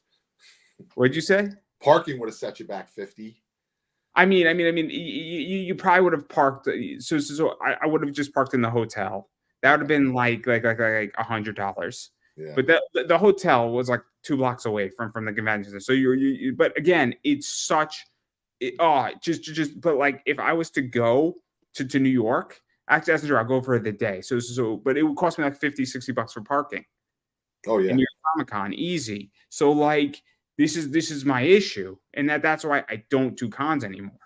What'd you say? Parking would have set you back 50. You probably would have parked. So I would have just parked in the hotel. That would have been like $100. Yeah. But the hotel was like 2 blocks away from the convention center. So but again, it's such. But like if I was to go to New York, actually, that's true. I'll go for the day. But it would cost me like $50-$60 for parking. Oh in yeah. New York Comic Con, easy. So like this is my issue, and that's why I don't do cons anymore,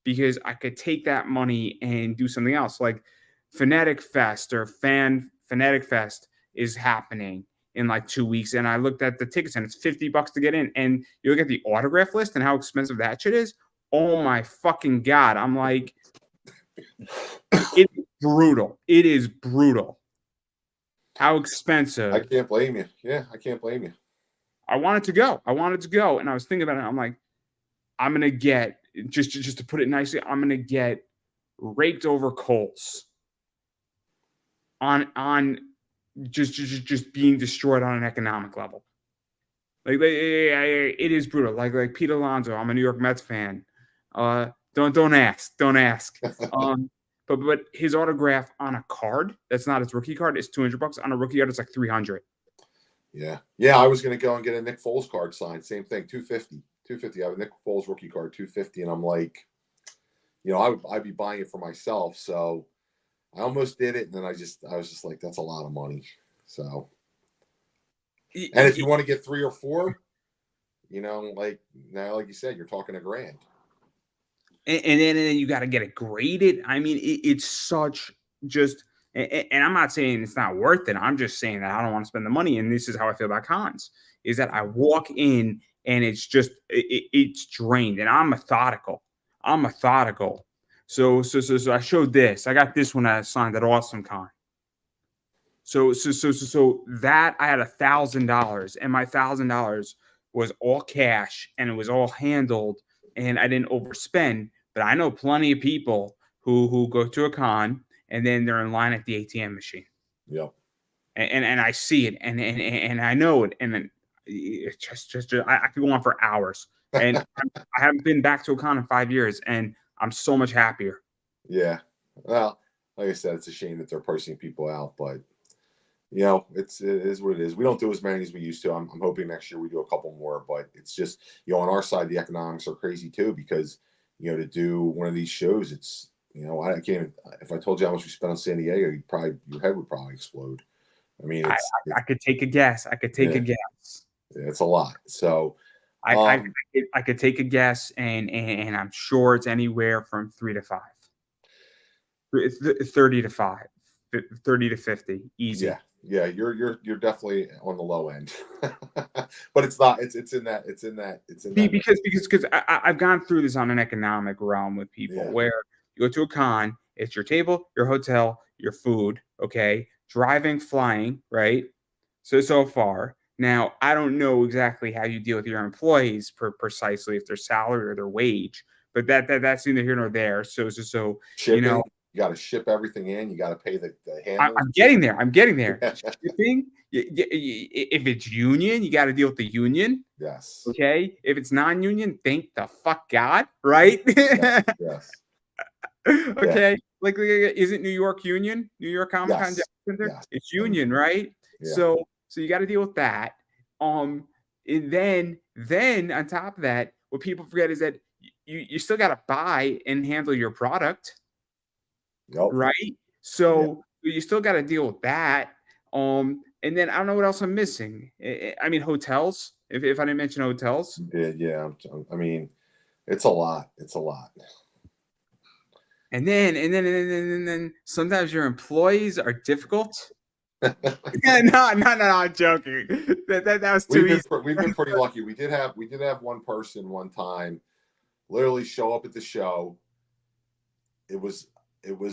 because I could take that money and do something else. Like Fanatic Fest or Fanatic Fest is happening in like 2 weeks, and I looked at the tickets and it's $50 to get in, and you look at the autograph list and how expensive that shit is. Oh my fucking god! I'm like, it's brutal. It is brutal. How I expensive. can't blame you. Yeah, I can't blame you. I wanted to go. I wanted to go, and I was thinking about it. I'm like, I'm gonna get, just to put it nicely, I'm gonna get raked over coals on just being destroyed on an economic level. Like it is brutal. Like Pete Alonso, I'm a New York Mets fan. Don't ask. But his autograph on a card that's not his rookie card is $200. On a rookie card, it's like 300. Yeah, yeah. I was gonna go and get a Nick Foles card signed. Same thing, 250. 250. I have a Nick Foles rookie card, 250, and I'm like, I'd be buying it for myself. So I almost did it, and then I was just like, that's a lot of money. So, and if you want to get 3 or 4, like now, like you said, you're talking $1,000. And then you got to get it graded. I mean, it's such just, and I'm not saying it's not worth it. I'm just saying that I don't want to spend the money. And this is how I feel about cons, is that I walk in and it's just, it's drained, and I'm methodical. So I showed this. I got this one I signed at Awesome Con. So that I had $1,000, and my $1,000 was all cash, and it was all handled, and I didn't overspend. But I know plenty of people who go to a con and then they're in line at the ATM machine. Yep. And I see it, and I know it, and then it's just I could go on for hours. And I haven't been back to a con in 5 years, and I'm so much happier. Yeah. Well, like I said, it's a shame that they're pushing people out, but it is what it is. We don't do as many as we used to. I'm hoping next year we do a couple more, but it's just, on our side, the economics are crazy too, because, to do one of these shows, it's, I can't even, if I told you how much we spent on San Diego, your head would probably explode. I mean, I could take a guess. It's a lot. So I could take a guess, and I'm sure it's anywhere from 3 to 5. It's 30 to 5, 30 to 50, easy. Yeah, you're definitely on the low end, but it's not. It's in that. Because I've gone through this on an economic realm with people, where you go to a con, it's your table, your hotel, your food, okay, driving, flying, right? So far. Now, I don't know exactly how you deal with your employees precisely, if their salary or their wage, but that's neither here nor there. So shipping, you got to ship everything in. You got to pay the handlers. I'm getting there. Shipping. If it's union, you got to deal with the union. Yes. Okay. If it's non-union, thank the fuck God, right? Yes. Okay. Yeah. Like, isn't New York union? New York Comic Con Center? Yes. It's union, right? Yeah. So you got to deal with that. And then on top of that, what people forget is that you still got to buy and handle your product. Yep. Right? So you still got to deal with that. And then I don't know what else I'm missing. I mean, hotels. If I didn't mention hotels. Yeah. I mean, it's a lot. And then sometimes your employees are difficult. No, I'm joking. That was too easy. We've been pretty lucky. We did have one person one time literally show up at the show. It was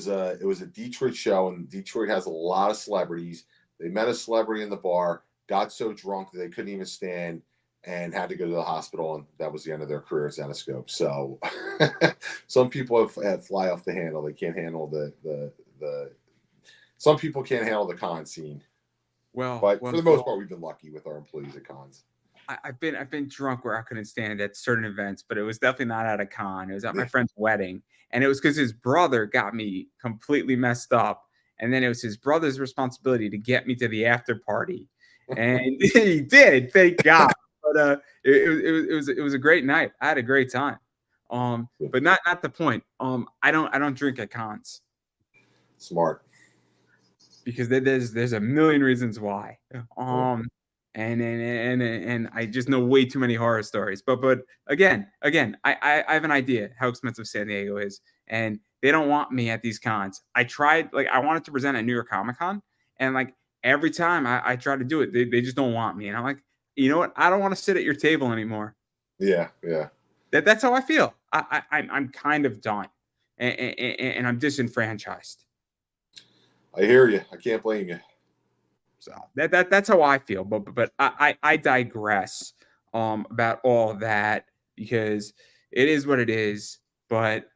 a Detroit show, and Detroit has a lot of celebrities. They met a celebrity in the bar, got so drunk that they couldn't even stand, and had to go to the hospital, and that was the end of their career at Zenoscope. So some people have fly off the handle. They can't handle the some people can't handle the con scene. But for the most part, we've been lucky with our employees at cons. I've been drunk where I couldn't stand at certain events, but it was definitely not at a con. It was at my friend's wedding, and it was because his brother got me completely messed up, and then it was his brother's responsibility to get me to the after party, and he did, thank God. But it was a great night. I had a great time. But not the point. I don't drink at cons. Smart. Because there's a million reasons why. and I just know way too many horror stories. But again, I have an idea how expensive San Diego is, and they don't want me at these cons. I tried, like, I wanted to present at New York Comic Con, and like every time I try to do it, they just don't want me. And I'm like, you know what? I don't want to sit at your table anymore. Yeah, yeah. That's how I feel. I'm kind of done, and I'm disenfranchised. I hear you. I can't blame you. So that's how I feel. But I digress about all that, because it is what it is. But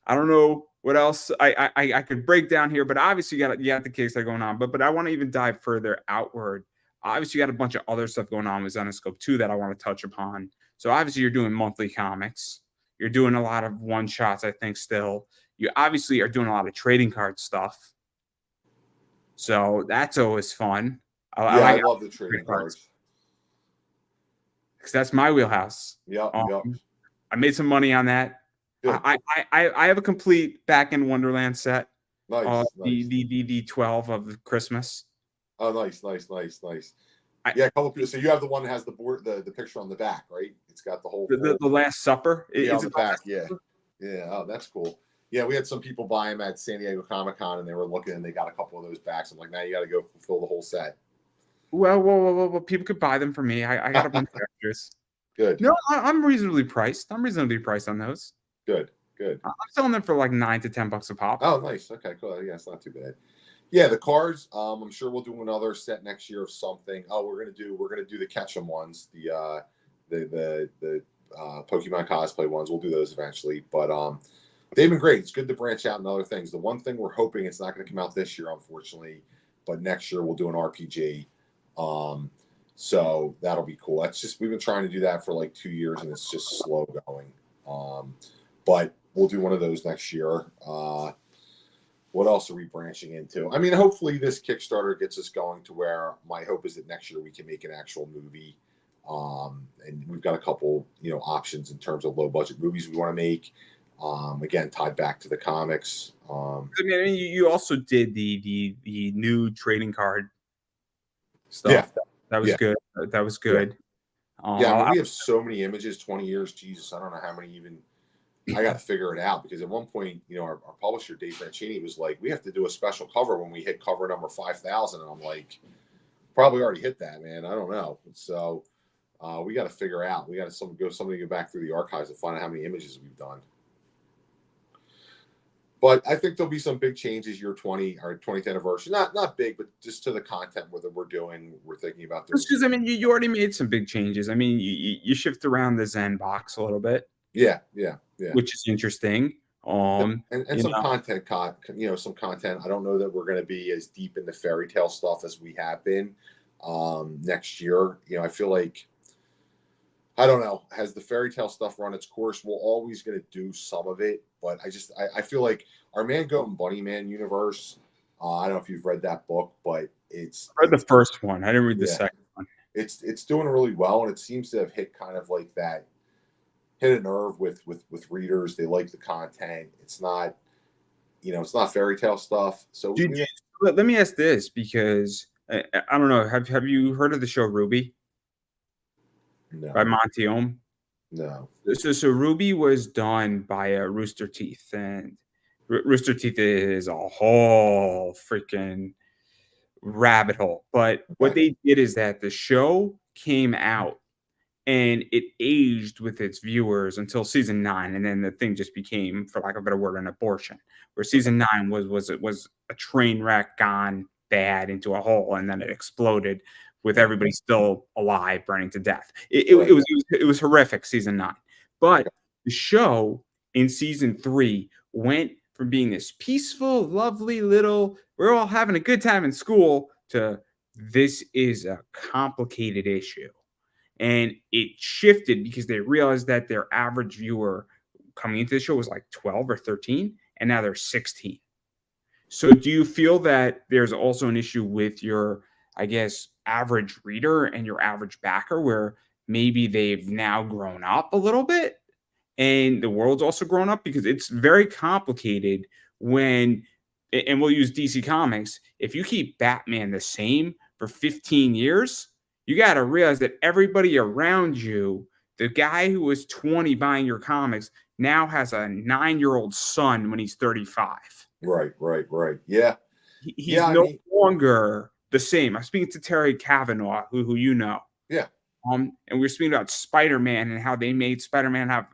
I don't know what else I could break down here. But obviously you got the case that are going on. But I want to even dive further outward. Obviously, you got a bunch of other stuff going on with Zenoscope too that I want to touch upon. So obviously, you're doing monthly comics. You're doing a lot of one shots, I think. Still, you obviously are doing a lot of trading card stuff. So that's always fun. I Yeah, I like love the trading trading cards cards. because that's my wheelhouse. Yep, Um, yep. I made some money on that. Good. I have a complete Back in Wonderland set. Nice, nice. The 12 of Christmas. Oh, nice, nice, nice, nice. I, Yeah, a couple people. So you have the one that has the board, the picture on the back, right? It's got the whole full. the Last Supper. Yeah, Is on the it the Last back. Yeah, Supper? yeah. Oh, that's cool. Yeah, we had some people buy them at San Diego Comic Con, and they were looking, and they got a couple of those backs. I'm like, now you got to go fulfill the whole set. Well, people could buy them for me. I got a bunch of extras. Good, No, I'm reasonably priced. I'm reasonably priced on those. good, good. I'm selling them for like $9 to $10 a pop. Oh, nice. Okay, cool. Yeah, it's not too bad. Yeah, the cards. I'm sure we'll do another set next year of something. Oh, we're gonna do the catch 'em ones, the Pokemon cosplay ones. We'll do those eventually. But they've been great. It's good to branch out and other things. The one thing we're hoping, it's not going to come out this year, unfortunately, but next year we'll do an RPG. So that'll be cool. That's just, we've been trying to do that for like 2 years, and it's just slow going. But we'll do one of those next year. What else are we branching into? I mean, hopefully this Kickstarter gets us going to where my hope is that next year we can make an actual movie. And we've got a couple, options in terms of low budget movies we want to make. Again, tied back to the comics. I mean, you also did the new trading card stuff. Yeah, That was yeah, good. That was good. yeah. I mean, we have so many images, 20 years. Jesus, I don't know how many even. I got to figure it out, because at one point, our publisher, Dave Franchini, was like, we have to do a special cover when we hit cover number 5,000. And I'm like, probably already hit that, man. I don't know. So we got to figure out. We got to go back through the archives and find out how many images we've done. But I think there'll be some big changes year 20 or 20th anniversary. Not big, but just to the content that we're doing. We're thinking about this. Because I mean, you already made some big changes. I mean, you shift around the Zen box a little bit. Yeah. Which is interesting. And some content, some content. I don't know that we're going to be as deep in the fairy tale stuff as we have been next year. I feel like, I don't know, has the fairy tale stuff run its course? We're always going to do some of it, but I feel like our Man Goat and Bunny Man universe. I don't know if you've read that book, but I read the first one. I didn't read the second one. It's doing really well, and it seems to have hit kind of like that. Hit a nerve with readers. They like the content. It's not, it's not fairy tale stuff. So let me ask this, because I don't know. Have you heard of the show Ruby? No. By Monty Ohm? No. So Ruby was done by Rooster Teeth, and Rooster Teeth is a whole freaking rabbit hole. But what they did is that the show came out and it aged with its viewers until season 9, and then the thing just became, for lack of a better word, an abortion. Where season 9 was a train wreck gone bad into a hole, and then it exploded with everybody still alive, burning to death. It was horrific, season 9. But the show in season 3 went from being this peaceful, lovely little, we're all having a good time in school, to this is a complicated issue. And it shifted because they realized that their average viewer coming into the show was like 12 or 13, and now they're 16. So do you feel that there's also an issue with your, I guess, average reader and your average backer, where maybe they've now grown up a little bit and the world's also grown up? Because it's very complicated when, and we'll use DC Comics, if you keep Batman the same for 15 years, You got to realize that everybody around you, the guy who was 20 buying your comics, now has a 9-year-old son when he's 35. Right, right, right. Yeah, He's yeah. I no mean, longer the same. I'm speaking to Terry Kavanaugh, who you know. yeah, And we were speaking about Spider-Man and how they made Spider-Man have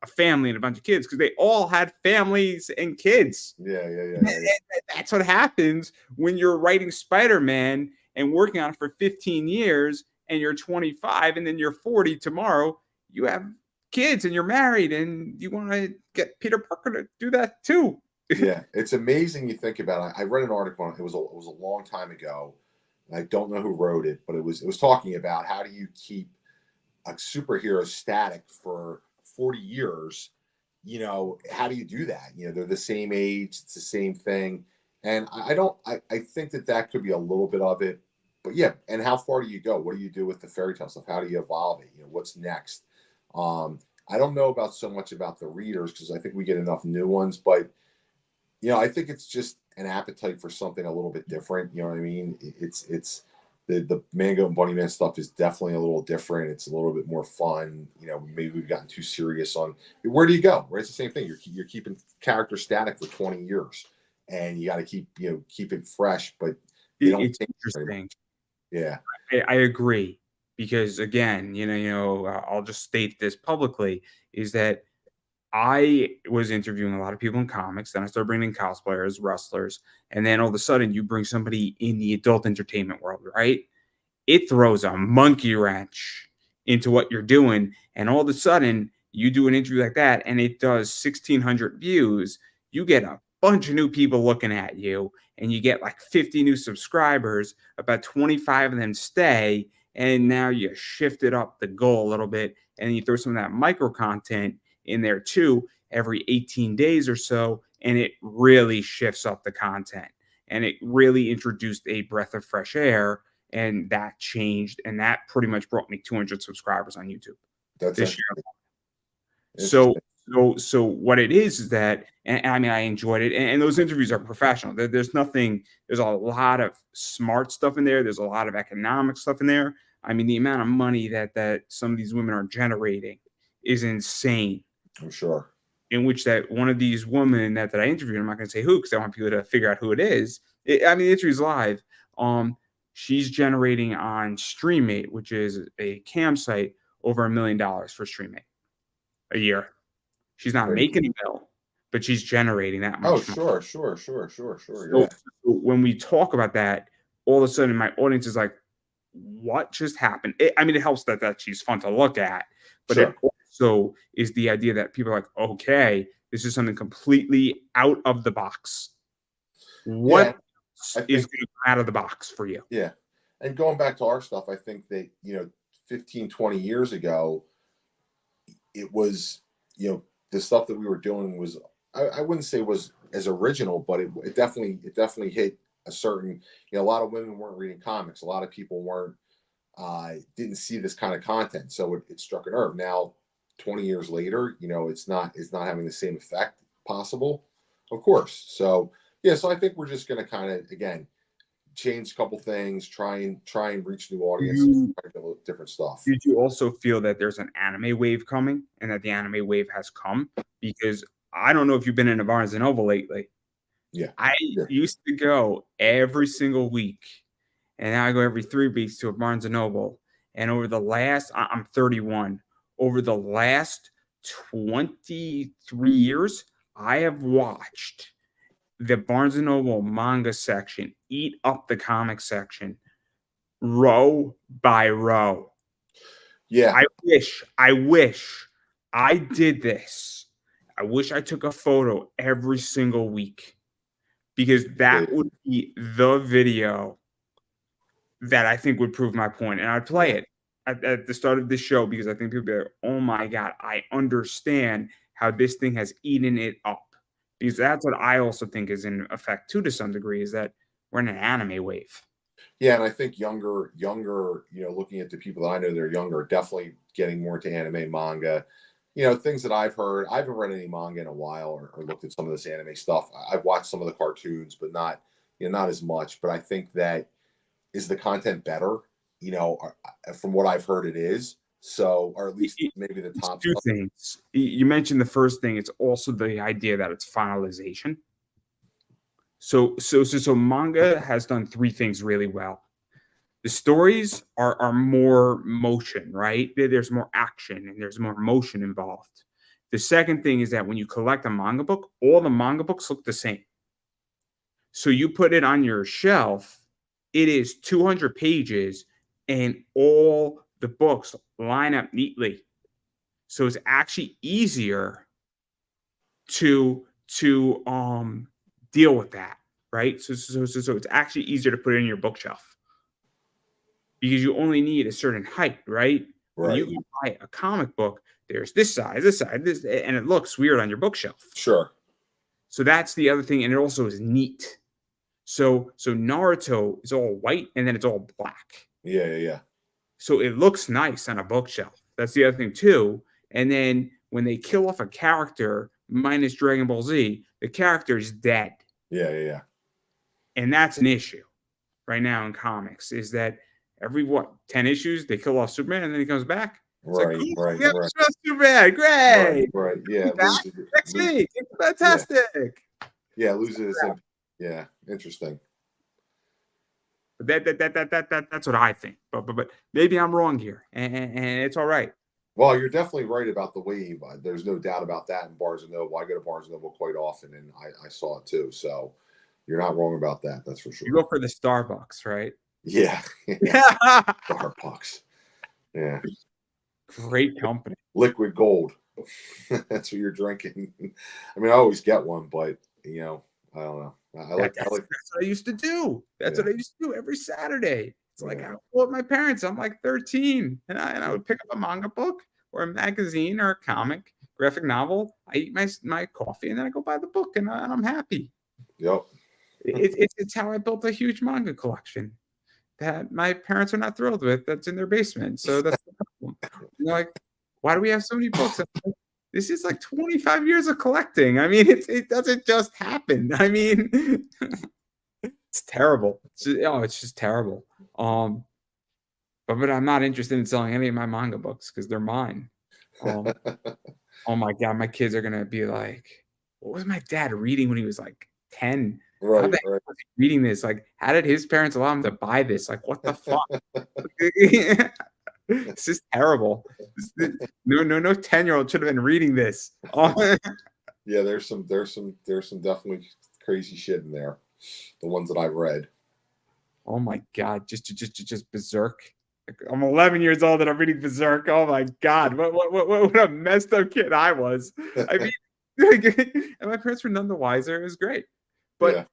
a family and a bunch of kids because they all had families and kids. yeah, yeah, yeah, yeah. That's what happens when you're writing Spider-Man and working on it for 15 years and you're 25 and then you're 40 tomorrow. You have kids and you're married and you want to get Peter Parker to do that too. Yeah, it's amazing you think about it. I read an article on it. It was a long time ago. And I don't know who wrote it, but it was talking about how do you keep a superhero static for 40 years. How do you do that? They're the same age, it's the same thing. And I don't, I think that could be a little bit of it. But yeah, and how far do you go? What do you do with the fairy tale stuff? How do you evolve it? What's next? I don't know about so much about the readers because I think we get enough new ones, but I think it's just an appetite for something a little bit different. You know what I mean? It's the Mango and Bunnyman stuff is definitely a little different. It's a little bit more fun. Maybe we've gotten too serious on where do you go? Right, it's the same thing. You're keeping character static for 20 years, and you got to keep it fresh. But they don't It's change very much. interesting. Yeah, I agree because again, I'll just state this publicly is that I was interviewing a lot of people in comics. Then I started bringing in cosplayers, wrestlers, and then all of a sudden you bring somebody in the adult entertainment world, right? It throws a monkey wrench into what you're doing. And all of a sudden, you do an interview like that and it does 1,600 views. You get a bunch of new people looking at you and you get like 50 new subscribers. About 25 of them stay. And now you shifted up the goal a little bit and you throw some of that micro content in there too every 18 days or so. And it really shifts up the content and it really introduced a breath of fresh air and that changed, and that pretty much brought me 200 subscribers on YouTube that's this year. interesting. So, Interesting. so what it is that, and I mean, I enjoyed it, and those interviews are professional. There's nothing. There's a lot of smart stuff in there. There's a lot of economic stuff in there. I mean, the amount of money that some of these women are generating is insane. I'm sure. In which that one of these women that I interviewed, I'm not going to say who because I want people to figure out who it is. I mean, the interview's live. She's generating on StreamMate, which is a cam site, over $1 million for StreamMate a year. She's not Great. making a bill, but she's generating that Oh, much money. sure, sure, sure, sure, sure. So Yeah, when we talk about that, all of a sudden my audience is like, what just happened? I mean, it helps that she's fun to look at, but it sure. also is the idea that people are like, okay, this is something completely out of the box. Yeah, What I is think. going to come out of the box for you? Yeah. And going back to our stuff, I think that, 15, 20 years ago, it was, the stuff that we were doing was, I wouldn't say was as original, but it definitely hit a certain, a lot of women weren't reading comics. A lot of people didn't see this kind of content. So it struck a nerve. Now, 20 years later, it's not having the same effect possible, of course. So, yeah, so I think we're just going to kind of, again, change a couple things, try and reach new audiences, You try to do different stuff. Did you also feel that there's an anime wave coming and that the anime wave has come? Because I don't know if you've been in a Barnes& and Noble lately. Yeah, I yeah, used to go every single week, and now I go every 3 weeks to a Barnes& and Noble, and over the last I'm 31. Over the last 23 years, I have watched the Barnes& and Noble manga section eat up the comic section row by row. yeah. I wish I did this. I wish I took a photo every single week because that would be the video that I think would prove my point. And I'd play Yeah, it at the start of the show because I think people be like, oh my God, I understand how this thing has eaten it up. Because that's what I also think is in effect too, to some degree, is that we're in an anime wave. yeah. And I think younger, looking at the people that I know that are younger, are definitely getting more into anime, manga. Things that I've heard. I haven't read any manga in a while, or looked at some of this anime stuff. I've watched some of the cartoons, but not as much. But I think that is the content better. you know, from what I've heard, it is. So, or at least It- maybe the it's top two stuff. things. You mentioned the first thing. It's also the idea that it's finalization. So manga has done three things really well. The stories are more motion, right? There's more action and there's more motion involved. The second thing is that when you collect a manga book, all the manga books look the same. So you put it on your shelf, it is 200 pages and all the books line up neatly. So it's actually easier to deal with that, right? So it's actually easier to put it in your bookshelf because you only need a certain height, right? When you Right. go buy a comic book, there's this size, this size, this, and it looks weird on your bookshelf. Sure. So that's the other thing, and it also is neat. So Naruto is all white and then it's all black. Yeah. Yeah. Yeah. So it looks nice on a bookshelf. That's the other thing too. And then when they kill off a character minus Dragon Ball Z, the character is dead. Yeah. Yeah. Yeah. And that's an issue right now in comics is that every 10 issues they kill off Superman and then he comes back. It's like, Right. cool, Right. we have Right. Superman, Right. great. Right. He's Yeah. back next Loses. week. It's Yeah. fantastic. Yeah. Loses its impact. Yeah. Interesting. But that's what I think. But maybe I'm wrong here, and it's all right. Well, you're definitely right about the wave. There's no doubt about that in Barnes and Noble. I go to Barnes and Noble quite often, and I saw it too. So you're not wrong about that. That's for You sure. go for the Starbucks, right? Yeah. Yeah. Starbucks. Yeah. Great company. Liquid gold. That's what you're drinking. I mean, I always get one, but I don't know. I like. That's what I used to do. That's Yeah. what I used to do every Saturday. It's like I Yeah. was with my parents. I'm like 13, and I would pick up a manga book or a magazine or a comic, graphic novel. I eat my coffee, and then I go buy the book, and I'm happy. Yep. It's how I built a huge manga collection that my parents are not thrilled with. That's in their basement. So that's the problem. They're like, why do we have so many books? I'm like, this is like 25 years of collecting. I mean, it doesn't just happen. I mean, it's terrible. It's just terrible. But I'm not interested in selling any of my manga books because they're mine. Um, oh my god, my kids are gonna be like, "What was my dad reading when he was like 10? How Right. the heck Right. was he reading this? Like, how did his parents allow him to buy this? Like, what the fuck?" This is terrible. No 10-year-old should have been reading this. Yeah. There's some definitely crazy shit in there. The ones that I've read. Oh my god, just Berserk. Like, I'm 11 years old and I'm reading Berserk. Oh my god, what a messed up kid I was. I mean, and my parents were none the wiser. It was great, but Yeah.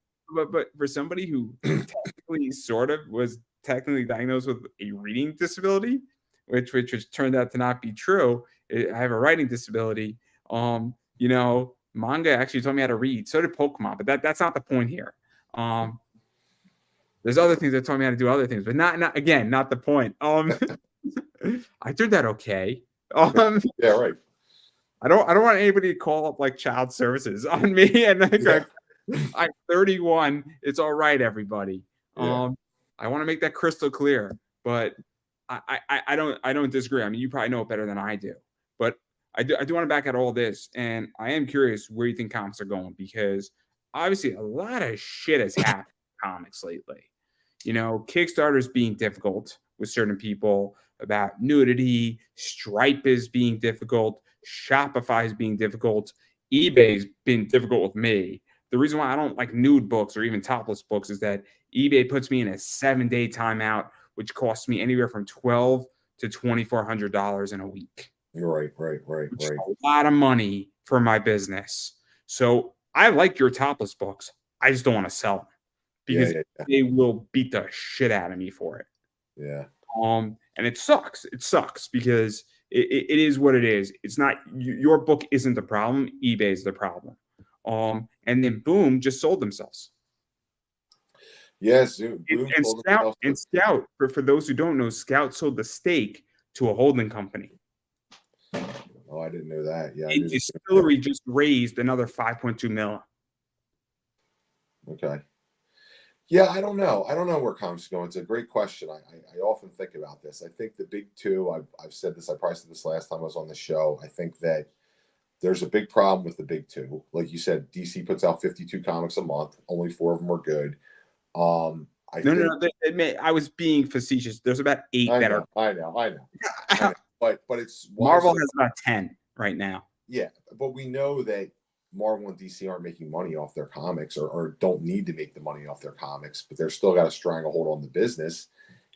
but for somebody who technically sort of was technically diagnosed with a reading disability, which turned out to not be true. I have a writing disability. Manga actually taught me how to read. So did Pokemon, but that's not the point here. There's other things that taught me how to do other things, but not the point. I did that okay. Yeah. Right. I don't want anybody to call up like child services on me and like, Yeah. I'm 31. It's all right, everybody. Yeah. I want to make that crystal clear, but I don't disagree. I mean, you probably know it better than I do, but I do want to back out all this, and I am curious where you think comics are going because obviously a lot of shit has happened in comics lately. Kickstarter's being difficult with certain people about nudity, Stripe is being difficult, Shopify is being difficult, eBay's been difficult with me. The reason why I don't like nude books or even topless books is that eBay puts me in a 7-day timeout, which costs me anywhere from $1,200 to $2,400 in a week. Right. Right. Right. Which is Right. a lot of money for my business. So I like your topless books. I just don't want to sell them Yeah. because Yeah. they will beat the shit out of me for it. Yeah. And it sucks. It sucks because it is what it is. It's not your book isn't the problem. eBay is the problem. And then Boom just sold themselves. Yes. And Scout for those who don't know, Scout sold the stake to a holding company. Oh, I didn't know that. Yeah. And Distillery just raised another 5.2 million. Okay. Yeah, I don't know. I don't know where comics are going. It's a great question. I often think about this. I think the big two. I've said this. I probably said this last time I was on the show. I think that there's a big problem with the big two. Like you said, DC puts out 52 comics a month. Only four of them are good. I No, no, think no. I was being facetious. There's about 8 I that are. know, I know, I know, I know. But it's why is Marvel it? has about 10 right now. Yeah, but we know that Marvel and DC aren't making money off their comics, or don't need to make the money off their comics, but they're still got a stranglehold on the business.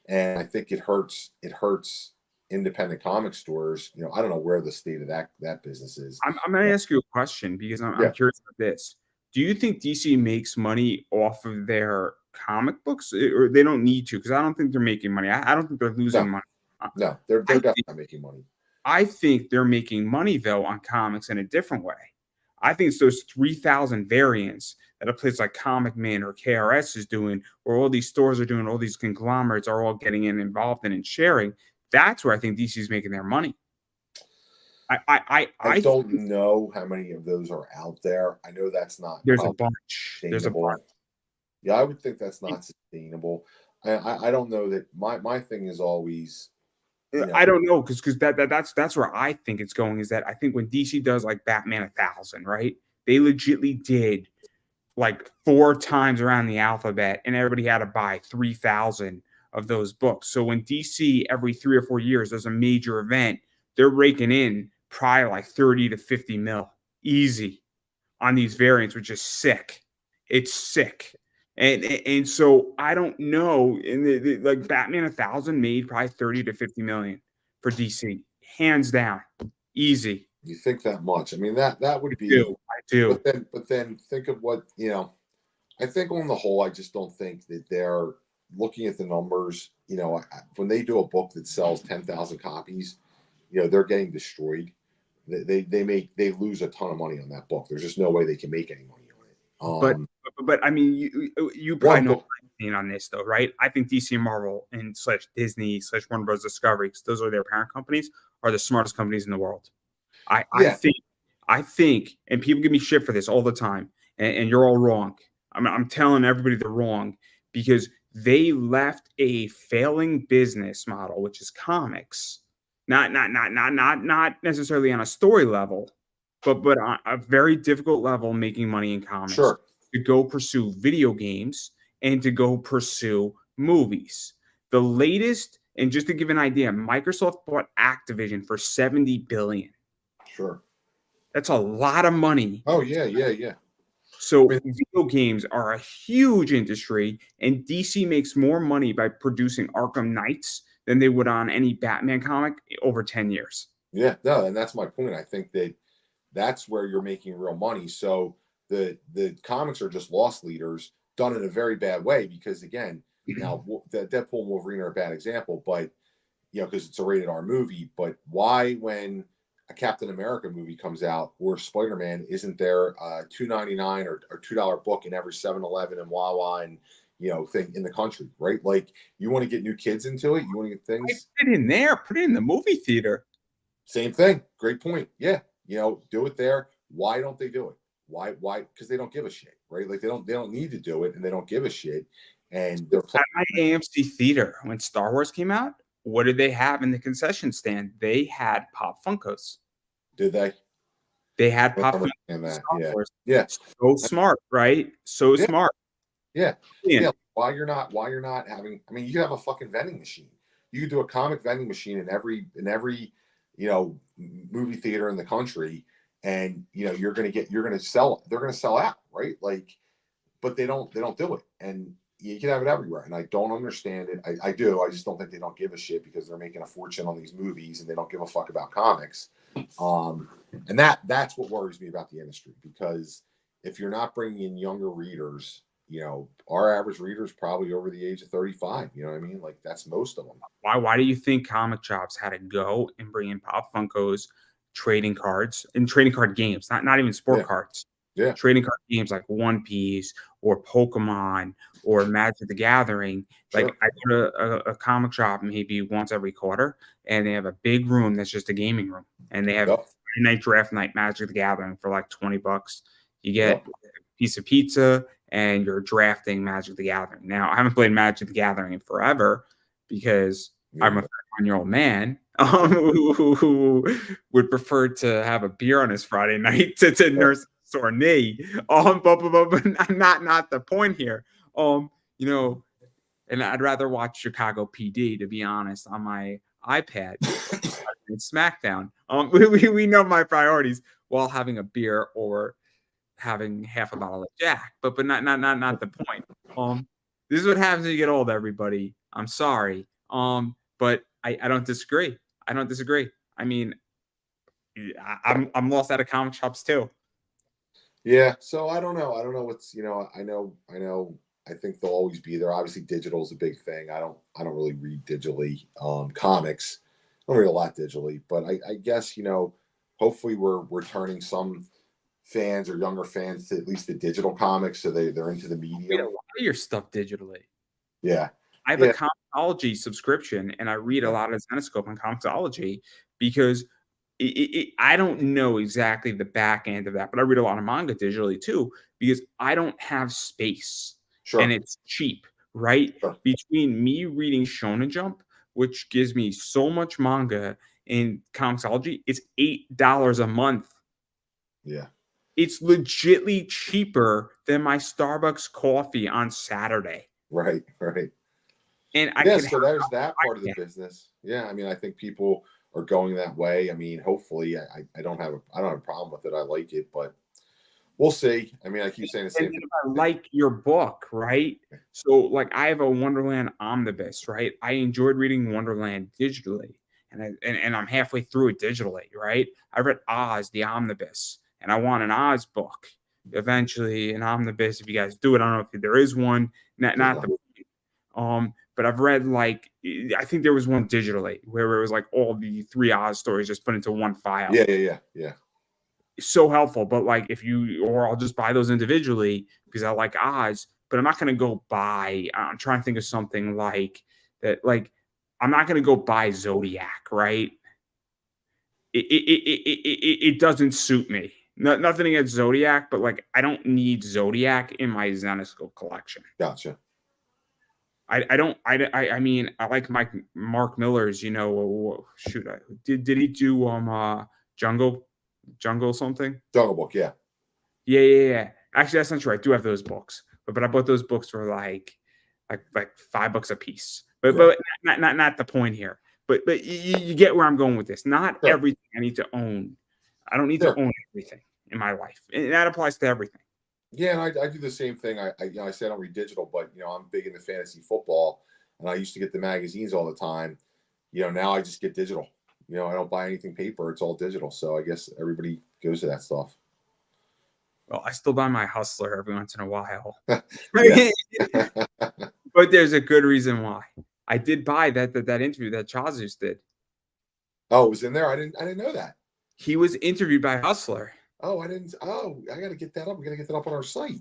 And I think it hurts. It hurts independent comic stores. I don't know where the state of that business is. I'm going to ask you a question because I'm Yeah, curious about this. Do you think DC makes money off of their comic books, or they don't need to? Because I don't think they're making money. I don't think they're losing no, money. I no, they're I definitely think not making money. I think they're making money though on comics in a different way. I think it's those 3,000 variants that a place like Comic Man or KRS is doing, or all these stores are doing, all these conglomerates are all getting involved in and sharing. That's where I think DC is making their money. I I don't think know how many of those are out there. I know that's not there's a probably bunch. There's a bunch. sustainable. Yeah, I would think that's not sustainable. I don't know that my thing is always, you know, I don't know because that's where I think it's going. Is that I think when DC does like Batman 1,000, right? They legitly did like 4 times around the alphabet, and everybody had to buy 3,000 of those books. So when DC every 3 or 4 years does a major event, they're raking in probably like 30 to 50 mil easy on these variants, which is sick. It's sick. And so I don't know. And like Batman 1,000 made probably 30 to 50 million for DC, hands down, easy. you think that much. I mean, that I would be, do. I do. but then think of what, I think on the whole, I just don't think that they're looking at the numbers. When they do a book that sells 10,000 copies, they're getting destroyed. They lose a ton of money on that book. There's just no way they can make any money on But it. but I mean, you probably One know book, my opinion on this though, right? I think DC and Marvel and slash Disney slash Warner Bros. Discovery, because those are their parent companies, are the smartest companies in the world. I I yeah, think I think, and people give me shit for this all the time, and you're all wrong. I'm telling everybody they're wrong because they left a failing business model, which is comics, not necessarily on a story level, but on a very difficult level, making money in comics sure. to go pursue video games and to go pursue movies. The latest, and just to give an idea, Microsoft bought Activision for 70 billion. Sure. That's a lot of money. Oh yeah, yeah, yeah. I So mean, video games are a huge industry, and DC makes more money by producing Arkham Knights than they would on any Batman comic over 10 years. yeah, no, and that's my point. I think that that's where you're making real money. So the comics are just loss leaders done in a very bad way because again, now the Deadpool and Wolverine are a bad example, but because it's a rated R movie. But why, when a Captain America movie comes out or Spider Man, isn't there a $2.99 or $2 book in every 7-Eleven and Wawa and thing in the country, right? Like you want to get new kids into it, you want to get I things. put it in there, put it in the movie theater. Same thing. Great point. Yeah, do it there. Why don't they do it? Why? Why? Because they don't give a shit, right? Like they don't need to do it, and they don't give a shit, and they're At my AMC theater, when Star Wars came out, what did they have in the concession stand? They had Pop Funkos. did they? They had I Pop don't Funkos understand of that. Star Yeah, Wars. yeah, So smart, right? So yeah, smart. yeah, Brilliant. yeah. Why you're not having? I mean, you have a fucking vending machine. You could do a comic vending machine in every movie theater in the country, and you're gonna sell. They're gonna sell out, right? Like, but they don't do it, and you can have it everywhere. And I don't understand it. I do. I just don't think they don't give a shit because they're making a fortune on these movies and they don't give a fuck about comics. Um, and that's what worries me about the industry because if you're not bringing in younger readers, our average reader is probably over the age of 35. You know what I mean? Like that's most of them. Why do you think comic shops had to go and bring in Pop Funkos, trading cards, and trading card games, not even sport Yeah, cards, yeah, trading card games like One Piece or Pokemon or Magic the Gathering? Like sure. I go to a comic shop maybe once every quarter, and they have a big room that's just a gaming room, and they have Yep, Friday night draft night Magic the Gathering for like $20. You get yep, a piece of pizza and you're drafting Magic the Gathering. Now, I haven't played Magic the Gathering in forever because I'm a 31-year-old man who would prefer to have a beer on his Friday night to nurse a sore knee. But not the point here. You know, and I'd rather watch Chicago PD, to be honest, on my iPad than SmackDown. We know my priorities while having a beer or having half a bottle of Jack, but not the point. This is what happens when you get old, everybody. I'm sorry. But I don't disagree. I don't disagree. I mean, I'm lost out of comic shops too. Yeah, so I don't know. I don't know what's I know. I think they'll always be there. Obviously, digital is a big thing. I don't really read digitally. Comics. I don't read a lot digitally, but I guess hopefully we're turning some fans or younger fans to at least the digital comics, so they're into the I read a medium. lot of your stuff digitally. Yeah, I have a yeah, Comixology subscription, and I read a lot of Zenescope on Comixology because I don't know exactly the back end of that, but I read a lot of manga digitally too because I don't have space and sure, it's cheap, right? sure. Between me reading Shonen Jump, which gives me so much manga, and Comixology, it's $8 a month. Yeah, It's legitly cheaper than my Starbucks coffee on Saturday. right, right. And I Yeah, could have so there's that I part of the can business. Yeah, I mean, I think people are going that way. I mean, hopefully, I don't have a problem with it. I like it, but we'll see. I mean, I keep saying the and same if thing. I like your book, right? So, like, I have a Wonderland omnibus, right? I enjoyed reading Wonderland digitally, and I'm halfway through it digitally, right? I read Oz, the omnibus, and I want an Oz book eventually, an omnibus. If you guys do it, I don't know if there is one. Not Yeah, the but I've read like I think there was one digitally where it was like all the three Oz stories just put into one file. yeah, yeah, yeah, yeah. So helpful. But like if you or I'll just buy those individually because I like Oz, but I'm not gonna go buy. I'm trying to think of something like that. Like I'm not gonna go buy Zodiac, right? It doesn't suit me. Nothing against Zodiac, but like I don't need Zodiac in my Zenescope collection. Gotcha. I don't I mean I like Mark Miller's. Shoot, did he do Jungle something? Jungle Book. Yeah, Yeah. Actually, that's not true. I do have those books, but I bought those books for like $5 a piece. But yeah. not the point here. But you get where I'm going with this. Not Sure, everything I need to own. I don't need to sure. own everything in my life, and that applies to everything. Yeah, and I do the same thing. I say I don't read digital, but I'm big into fantasy football, and I used to get the magazines all the time. Now I just get digital. I don't buy anything paper; it's all digital. So I guess everybody goes to that stuff. Well, I still buy my Hustler every once in a while. Yeah. But there's a good reason why. I did buy that interview that Chazus did. Oh, it was in there. I didn't know that. He was interviewed by Hustler. Oh, I didn't. Oh, I got to get that up. We got to get that up on our site.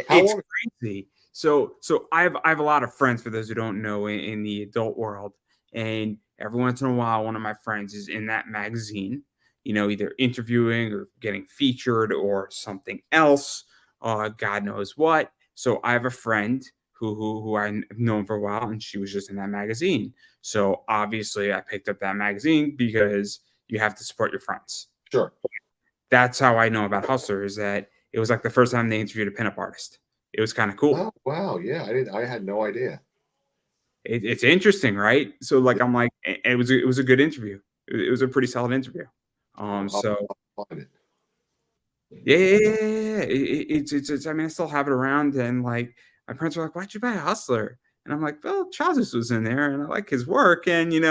How It's long? crazy. So I have a lot of friends, for those who don't know, in the adult world, and every once in a while, one of my friends is in that magazine. Either interviewing or getting featured or something else. God knows what. So I have a friend who I've known for a while, and she was just in that magazine. So obviously, I picked up that magazine because you have to support your friends. Sure. That's how I know about Hustler. Is that it was like the first time they interviewed a pinup artist. It was kind of cool. Oh, wow. Yeah, I didn't. I had no idea. It's interesting, right? So like Yeah, I'm like, it was a good interview. It was a pretty solid interview. So I'll find it. yeah. It's I mean, I still have it around, and like my parents were like, "Why'd you buy a Hustler?" And I'm like, "Well, Chazos was in there, and I like his work, and Yeah,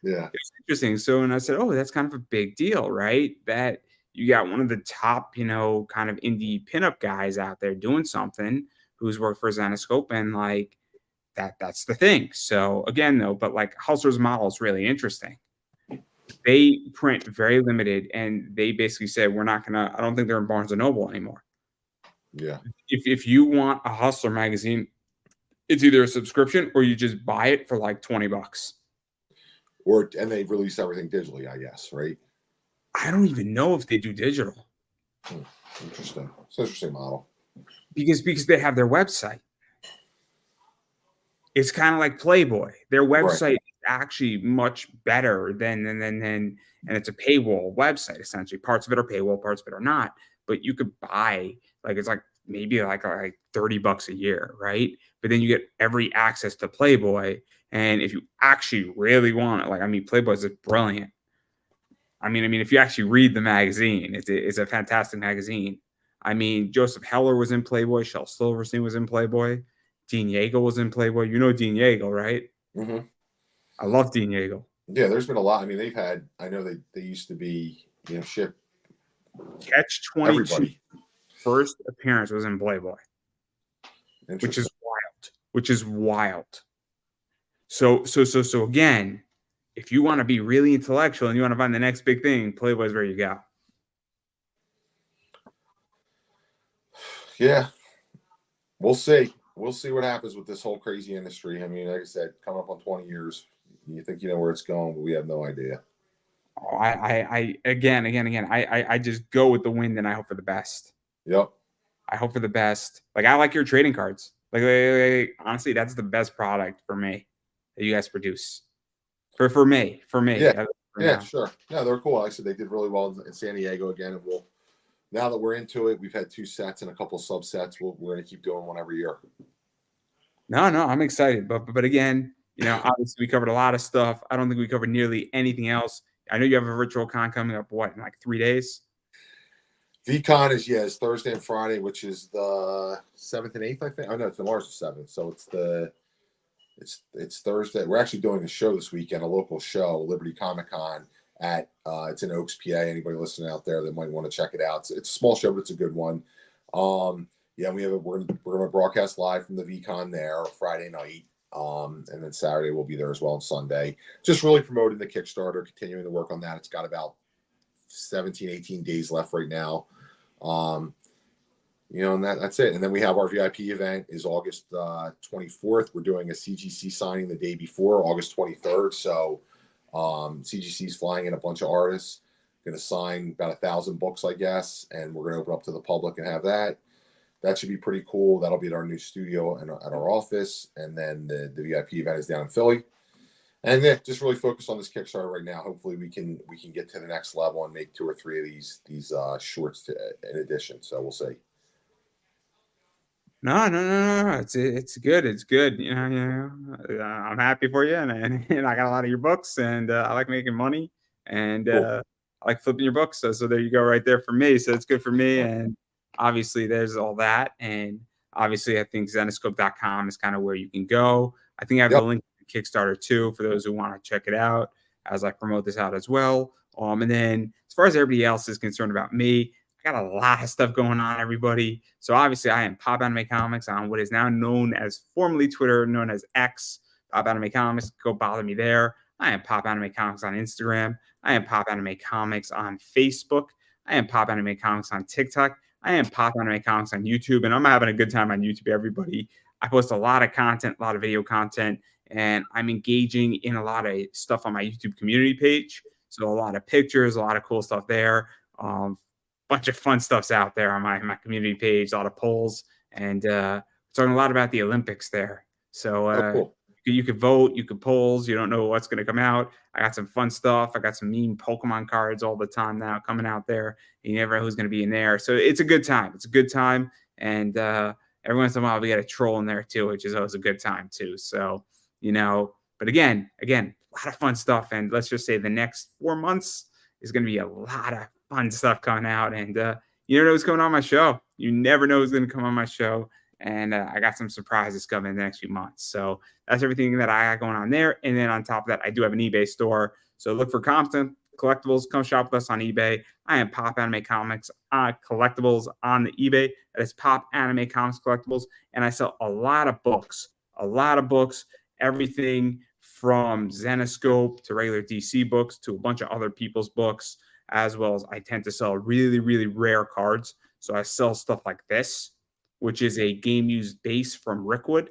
it's interesting." So, and I said, "Oh, that's kind of a big deal, right? That you got one of the top, kind of indie pinup guys out there doing something who's worked for Zenescope, and like that's the thing." So again, though, but like Hustler's model is really interesting. They print very limited, and they basically said, "We're not gonna." I don't think they're in Barnes and Noble anymore. yeah. If you want a Hustler magazine, it's either a subscription or you just buy it for like $20. And they release everything digitally, I guess, right? I don't even know if they do digital. Hmm, interesting. It's an interesting model. Because they have their website. It's kind of like Playboy. Their Right. website is actually much better than and it's a paywall website essentially. Parts of it are paywall, parts of it are not. But you could buy like it's like maybe like $30 a year, right? But then you get every access to Playboy. And if you actually really want it, like I mean, Playboy is brilliant. I mean, if you actually read the magazine, it's a fantastic magazine. I mean, Joseph Heller was in Playboy. Shel Silverstein was in Playboy. Dean Yeagle was in Playboy. You know Dean Yeagle, right? Mm-hmm. I love Dean Yeagle. Yeah, there's been a lot. I mean, they've had. I know they used to be, ship Catch 22 everybody. first appearance was in Playboy, which is Interesting. wild. Which is wild. So again, if you want to be really intellectual and you want to find the next big thing, Playboy's where you go. Yeah, we'll see. We'll see what happens with this whole crazy industry. I mean, like I said, coming up on 20 years, you think you know where it's going, but we have no idea. Oh, I again, I just go with the wind and I hope for the best. Yep. I hope for the best. Like I like your trading cards. Like, honestly, that's the best product for me that you guys produce. For me, Yeah. for Yeah, now. sure. No, they're cool. Like I said, they did really well in San Diego again, and we'll now that we're into it, we've had 2 sets and a couple subsets. We're going to keep doing one every year. No, I'm excited. But again, obviously we covered a lot of stuff. I don't think we covered nearly anything else. I know you have a virtual con coming up, what, in like 3 days? VCon is Thursday and Friday, which is the 7th and 8th, I think. Oh no, it's March the 7th. So it's Thursday. We're actually doing a show this weekend, a local show, Liberty Comic Con at it's in Oaks, PA. Anybody listening out there that might want to check it out. It's a small show, but it's a good one. Yeah, we're gonna broadcast live from the VCon there Friday night. And then Saturday we'll be there as well on Sunday. Just really promoting the Kickstarter, continuing to work on that. It's got about 17, 18 days left right now. And that's it. And then we have our VIP event is August 24th. We're doing a CGC signing the day before, August 23rd. So CGC is flying in a bunch of artists, going to sign about 1,000 books, I guess, and we're going to open up to the public and have that. That should be pretty cool. That'll be at our new studio and at our office. And then the VIP event is down in Philly. And then just really focus on this Kickstarter right now. Hopefully we can get to the next level and make 2 or 3 of these shorts in addition. So we'll see. No. It's good. It's good. I'm happy for you, and I got a lot of your books, and I like making money, and Cool. I like flipping your books. So there you go, right there for me. So it's good for me, and obviously there's all that, and obviously I think Zenescope.com is kind of where you can go. I think I have the Yep. link to Kickstarter too for those who want to check it out as I promote this out as well. And then as far as everybody else is concerned about me, got a lot of stuff going on, everybody. So obviously, I am Pop Anime Comics on what is now known as formerly Twitter, known as X. Pop Anime Comics. Go bother me there. I am Pop Anime Comics on Instagram. I am Pop Anime Comics on Facebook. I am Pop Anime Comics on TikTok. I am Pop Anime Comics on YouTube, and I'm having a good time on YouTube, everybody. I post a lot of content, a lot of video content, and I'm engaging in a lot of stuff on my YouTube community page. So a lot of pictures, a lot of cool stuff there. Bunch of fun stuff's out there on my community page, a lot of polls, and talking a lot about the Olympics there. So Oh, cool. you could vote, you could polls. You don't know what's going to come out. I got some fun stuff. I got some meme Pokemon cards all the time now coming out there. You never know who's going to be in there. So it's a good time. It's a good time, and every once in a while we get a troll in there too, which is always a good time too. So but again, a lot of fun stuff, and let's just say the next 4 months is going to be a lot of fun stuff coming out, and you never know what's going on my show. You never know who's going to come on my show, and I got some surprises coming in the next few months. So that's everything that I got going on there. And then on top of that, I do have an eBay store. So look for Compton Collectibles. Come shop with us on eBay. I am Pop Anime Comics Collectibles on the eBay. That is Pop Anime Comics Collectibles, and I sell a lot of books. Everything from Zenescope to regular DC books to a bunch of other people's books, as well as I tend to sell really, really rare cards. So I sell stuff like this, which is a game used base from Rickwood,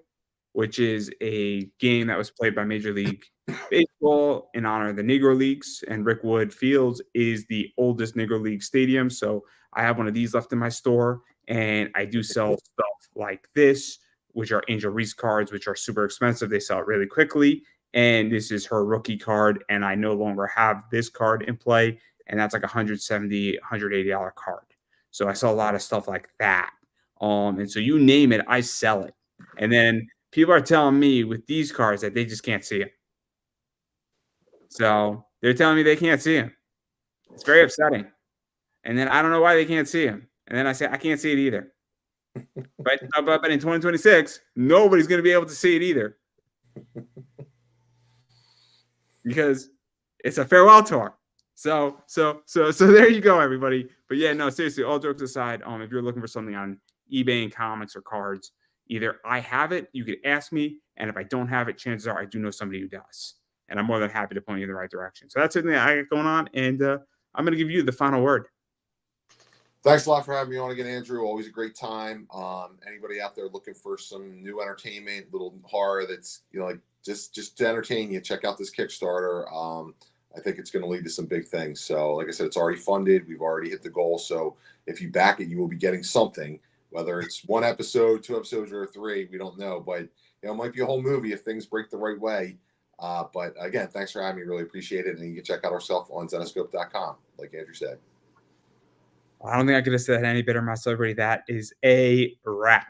which is a game that was played by Major League Baseball in honor of the Negro Leagues. And Rickwood Fields is the oldest Negro League stadium. So I have one of these left in my store. And I do sell stuff like this, which are Angel Reese cards, which are super expensive. They sell it really quickly. And this is her rookie card. And I no longer have this card in play. And that's like $170, $180 card. So I sell a lot of stuff like that. And so you name it, I sell it. And then people are telling me with these cards that they just can't see it. So they're telling me they can't see him. It's very upsetting. And then I don't know why they can't see him. And then I say, I can't see it either. But in 2026, nobody's going to be able to see it either. Because it's a farewell tour. So there you go, everybody. But yeah, no, seriously, all jokes aside, if you're looking for something on eBay and comics or cards, either I have it, you could ask me, and if I don't have it, chances are I do know somebody who does. And I'm more than happy to point you in the right direction. So that's something that I got going on, and I'm going to give you the final word. Thanks a lot for having me on again, Andrew. Always a great time. Anybody out there looking for some new entertainment, little horror that's, like just to entertain you, check out this Kickstarter. I think it's going to lead to some big things. So like I said, it's already funded. We've already hit the goal. So if you back it, you will be getting something, whether it's 1 episode, 2 episodes, or 3, we don't know, but it might be a whole movie if things break the right way. But again, thanks for having me. Really appreciate it. And you can check out our stuff on Zenoscope.com, like Andrew said. I don't think I could have said any better myself. That is a wrap.